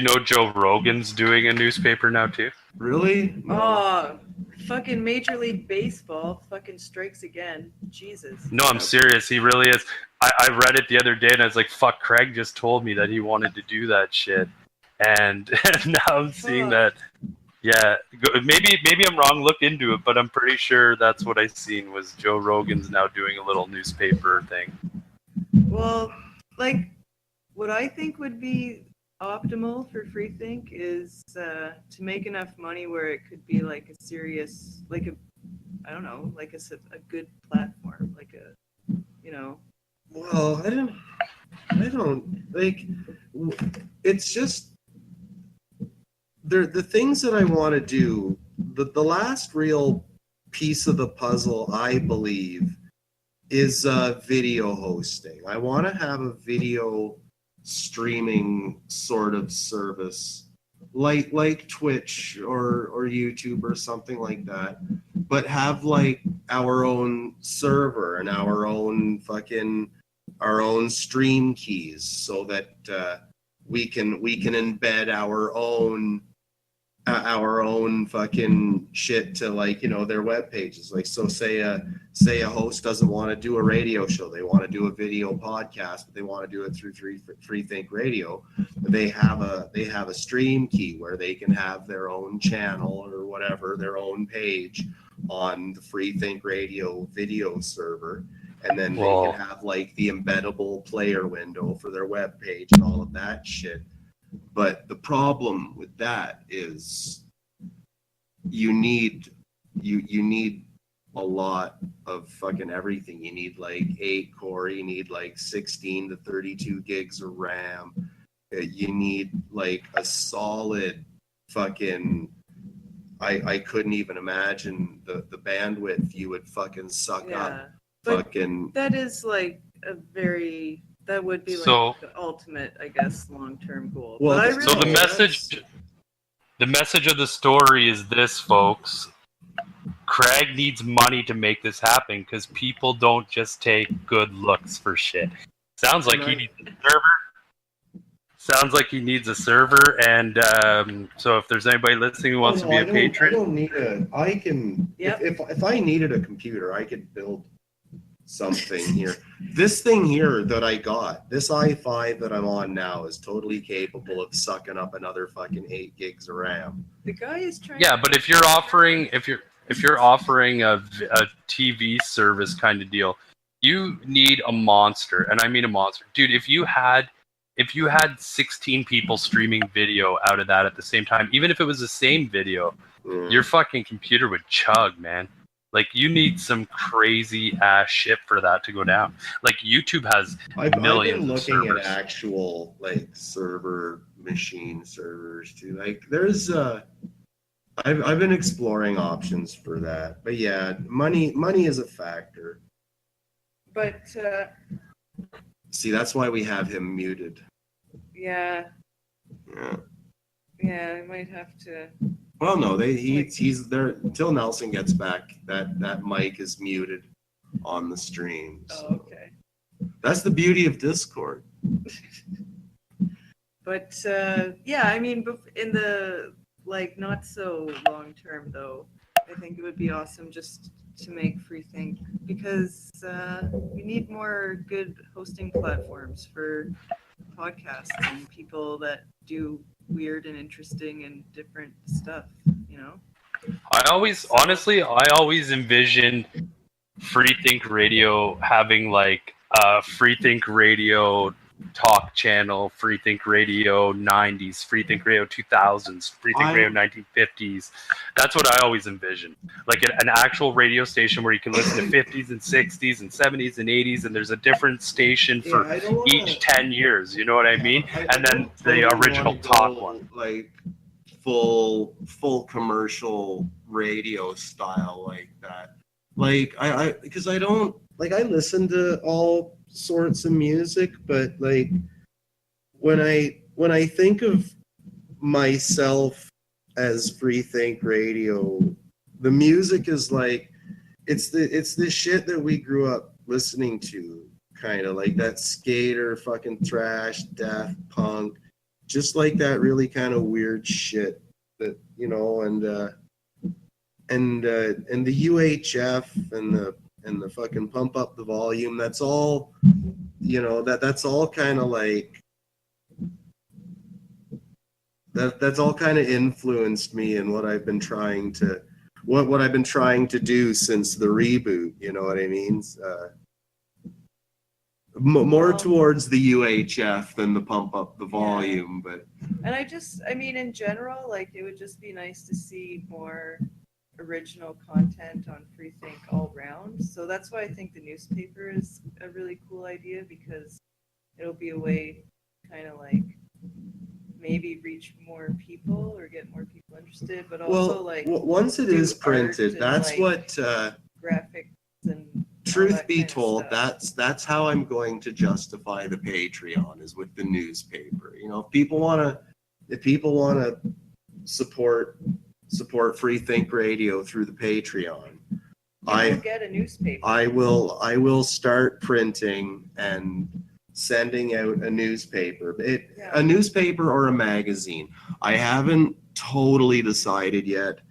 know Joe Rogan's doing a newspaper now too? Really? No. Oh, fucking Major League Baseball fucking strikes again. Jesus. No, I'm serious. He really is. I read it the other day and I was like, fuck, Craig just told me that he wanted to do that shit. And now I'm seeing that. Yeah, maybe I'm wrong. Look into it, but I'm pretty sure that's what I seen was Joe Rogan's now doing a little newspaper thing. Well, like, what I think would be optimal for Freethink is to make enough money where it could be like a serious, like I don't know, like a good platform, like a, you know. Well, I don't like. It's just the things that I want to do. The last real piece of the puzzle, I believe, is video hosting. I want to have a video streaming sort of service, like Twitch or YouTube or something like that, but have like our own server and our own stream keys, so that we can embed our own fucking shit to, like, you know, their web pages. Like, so say a host doesn't want to do a radio show, they want to do a video podcast, but they want to do it through Freethink Radio. They have a stream key where they can have their own channel or whatever, their own page on the Freethink Radio video server, and then they can have like the embeddable player window for their web page and all of that shit. But the problem with that is you need a lot of fucking everything. You need like 8 core, you need like 16 to 32 gigs of RAM. You need like a solid fucking, I couldn't even imagine the bandwidth you would fucking suck up. Fucking, that is like that would be like the ultimate, I guess, long-term goal. Well, but so the message of the story is this, folks. Craig needs money to make this happen because people don't just take good looks for shit. Sounds like he needs a server. Sounds like he needs a server, and so if there's anybody listening who wants to be a patron, I don't need if I needed a computer, I could build something here. This thing here that I got, this i5 that I'm on now, is totally capable of sucking up another fucking 8 gigs of RAM. The guy is trying. Yeah, but if you're offering a TV service kind of deal, you need a monster, and I mean a monster, dude. If you had 16 people streaming video out of that at the same time, even if it was the same video, your fucking computer would chug, man. Like, you need some crazy ass shit for that to go down. Like, YouTube has millions of servers. I've been looking at actual like server machine servers too. Like, there's I've been exploring options for that. But yeah, money is a factor. But see, that's why we have him muted. Yeah, I might have to. Well, no, he's there until Nelson gets back. That mic is muted on the stream. So. Oh, okay. That's the beauty of Discord. But yeah, I mean, in the like not so long term though, I think it would be awesome just to make FreeThink, because we need more good hosting platforms for podcasts and people that do weird and interesting and different stuff, you know? I always envisioned FreeThink Radio having like a FreeThink Radio talk channel, FreeThink Radio 90s, FreeThink Radio 2000s, FreeThink Radio 1950s. That's what I always envisioned. Like an actual radio station where you can listen to 50s and 60s and 70s and 80s, and there's a different station for each 10 years. You know what I mean? And then the original talk one. Like full commercial radio style like that. Like I listen to all sorts of music, but like when I think of myself as FreeThink Radio, the music is like it's the shit that we grew up listening to, kind of like that skater, fucking thrash, death, punk, just like that really kind of weird shit that, you know, and the UHF and the fucking pump up the volume, that's all, you know, that's all kind of like that's all kind of influenced me in what I've been trying to what I've been trying to do since the reboot, you know what I mean? More towards the UHF than the pump up the volume, but and I mean in general, like it would just be nice to see more original content on FreeThink all round. So that's why I think the newspaper is a really cool idea, because it'll be a way to kind of like maybe reach more people or get more people interested, but also once it is printed, that's like what graphics and truth be told, that's how I'm going to justify the Patreon, is with the newspaper. You know, if people want to support FreeThink Radio through the Patreon, I will get a newspaper. I will start printing and sending out a newspaper. A newspaper or a magazine. I haven't totally decided yet,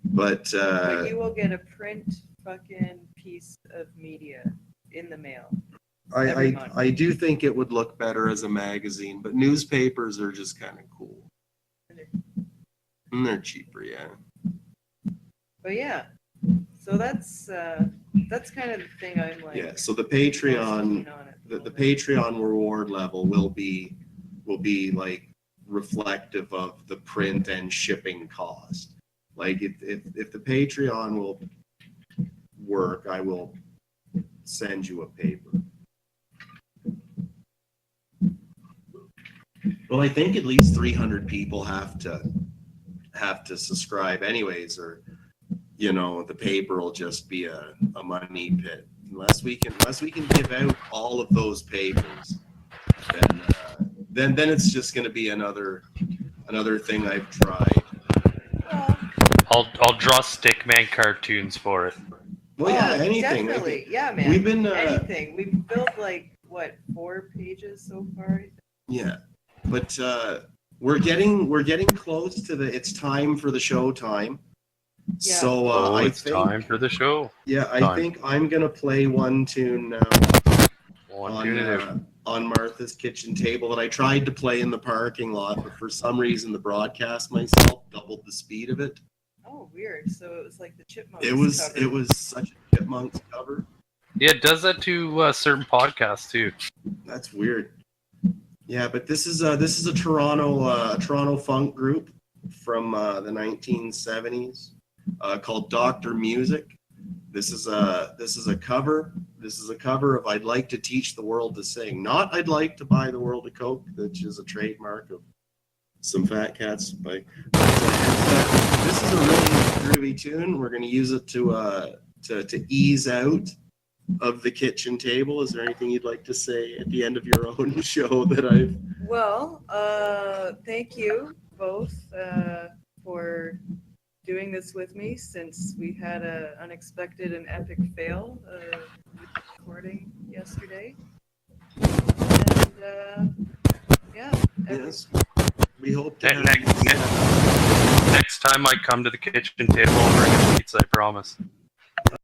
but you will get a print fucking piece of media in the mail. I do think it would look better as a magazine, but newspapers are just kind of cool. And they're cheaper, yeah. But yeah, so that's kind of the thing I'm like. Yeah, so the Patreon, the Patreon reward level will be like reflective of the print and shipping cost. Like if the Patreon will work, I will send you a paper. Well, I think at least 300 people have to subscribe anyways, or you know, the paper will just be a money pit. Unless we can give out all of those papers, then it's just going to be another thing I've tried. I'll draw Stickman cartoons for it. Well, yeah, anything. Definitely, yeah, man. We've been anything. We've built like 4 pages so far. Yeah, but we're getting close to it's time for the show time. Yeah. So it's time for the show. Yeah, I think I'm gonna play one tune now on Martha's Kitchen Table that I tried to play in the parking lot, but for some reason the broadcast myself doubled the speed of it. Oh, weird. So it was like the Chipmunks. It was such a Chipmunks cover. Yeah, it does that to certain podcasts too. That's weird. Yeah, but this is a Toronto funk group from the 1970s called Dr. Music. This is a cover. This is a cover of "I'd Like to Teach the World to Sing," not "I'd Like to Buy the World a Coke," which is a trademark of some fat cats. This is a really groovy tune. We're going to use it to ease out of the kitchen table. Is there anything you'd like to say at the end of your own show that I've... Well, thank you both for doing this with me, since we had an unexpected and epic fail with recording yesterday. And Yes. We hope to Next time I come to the kitchen table, I'll bring a pizza, I promise.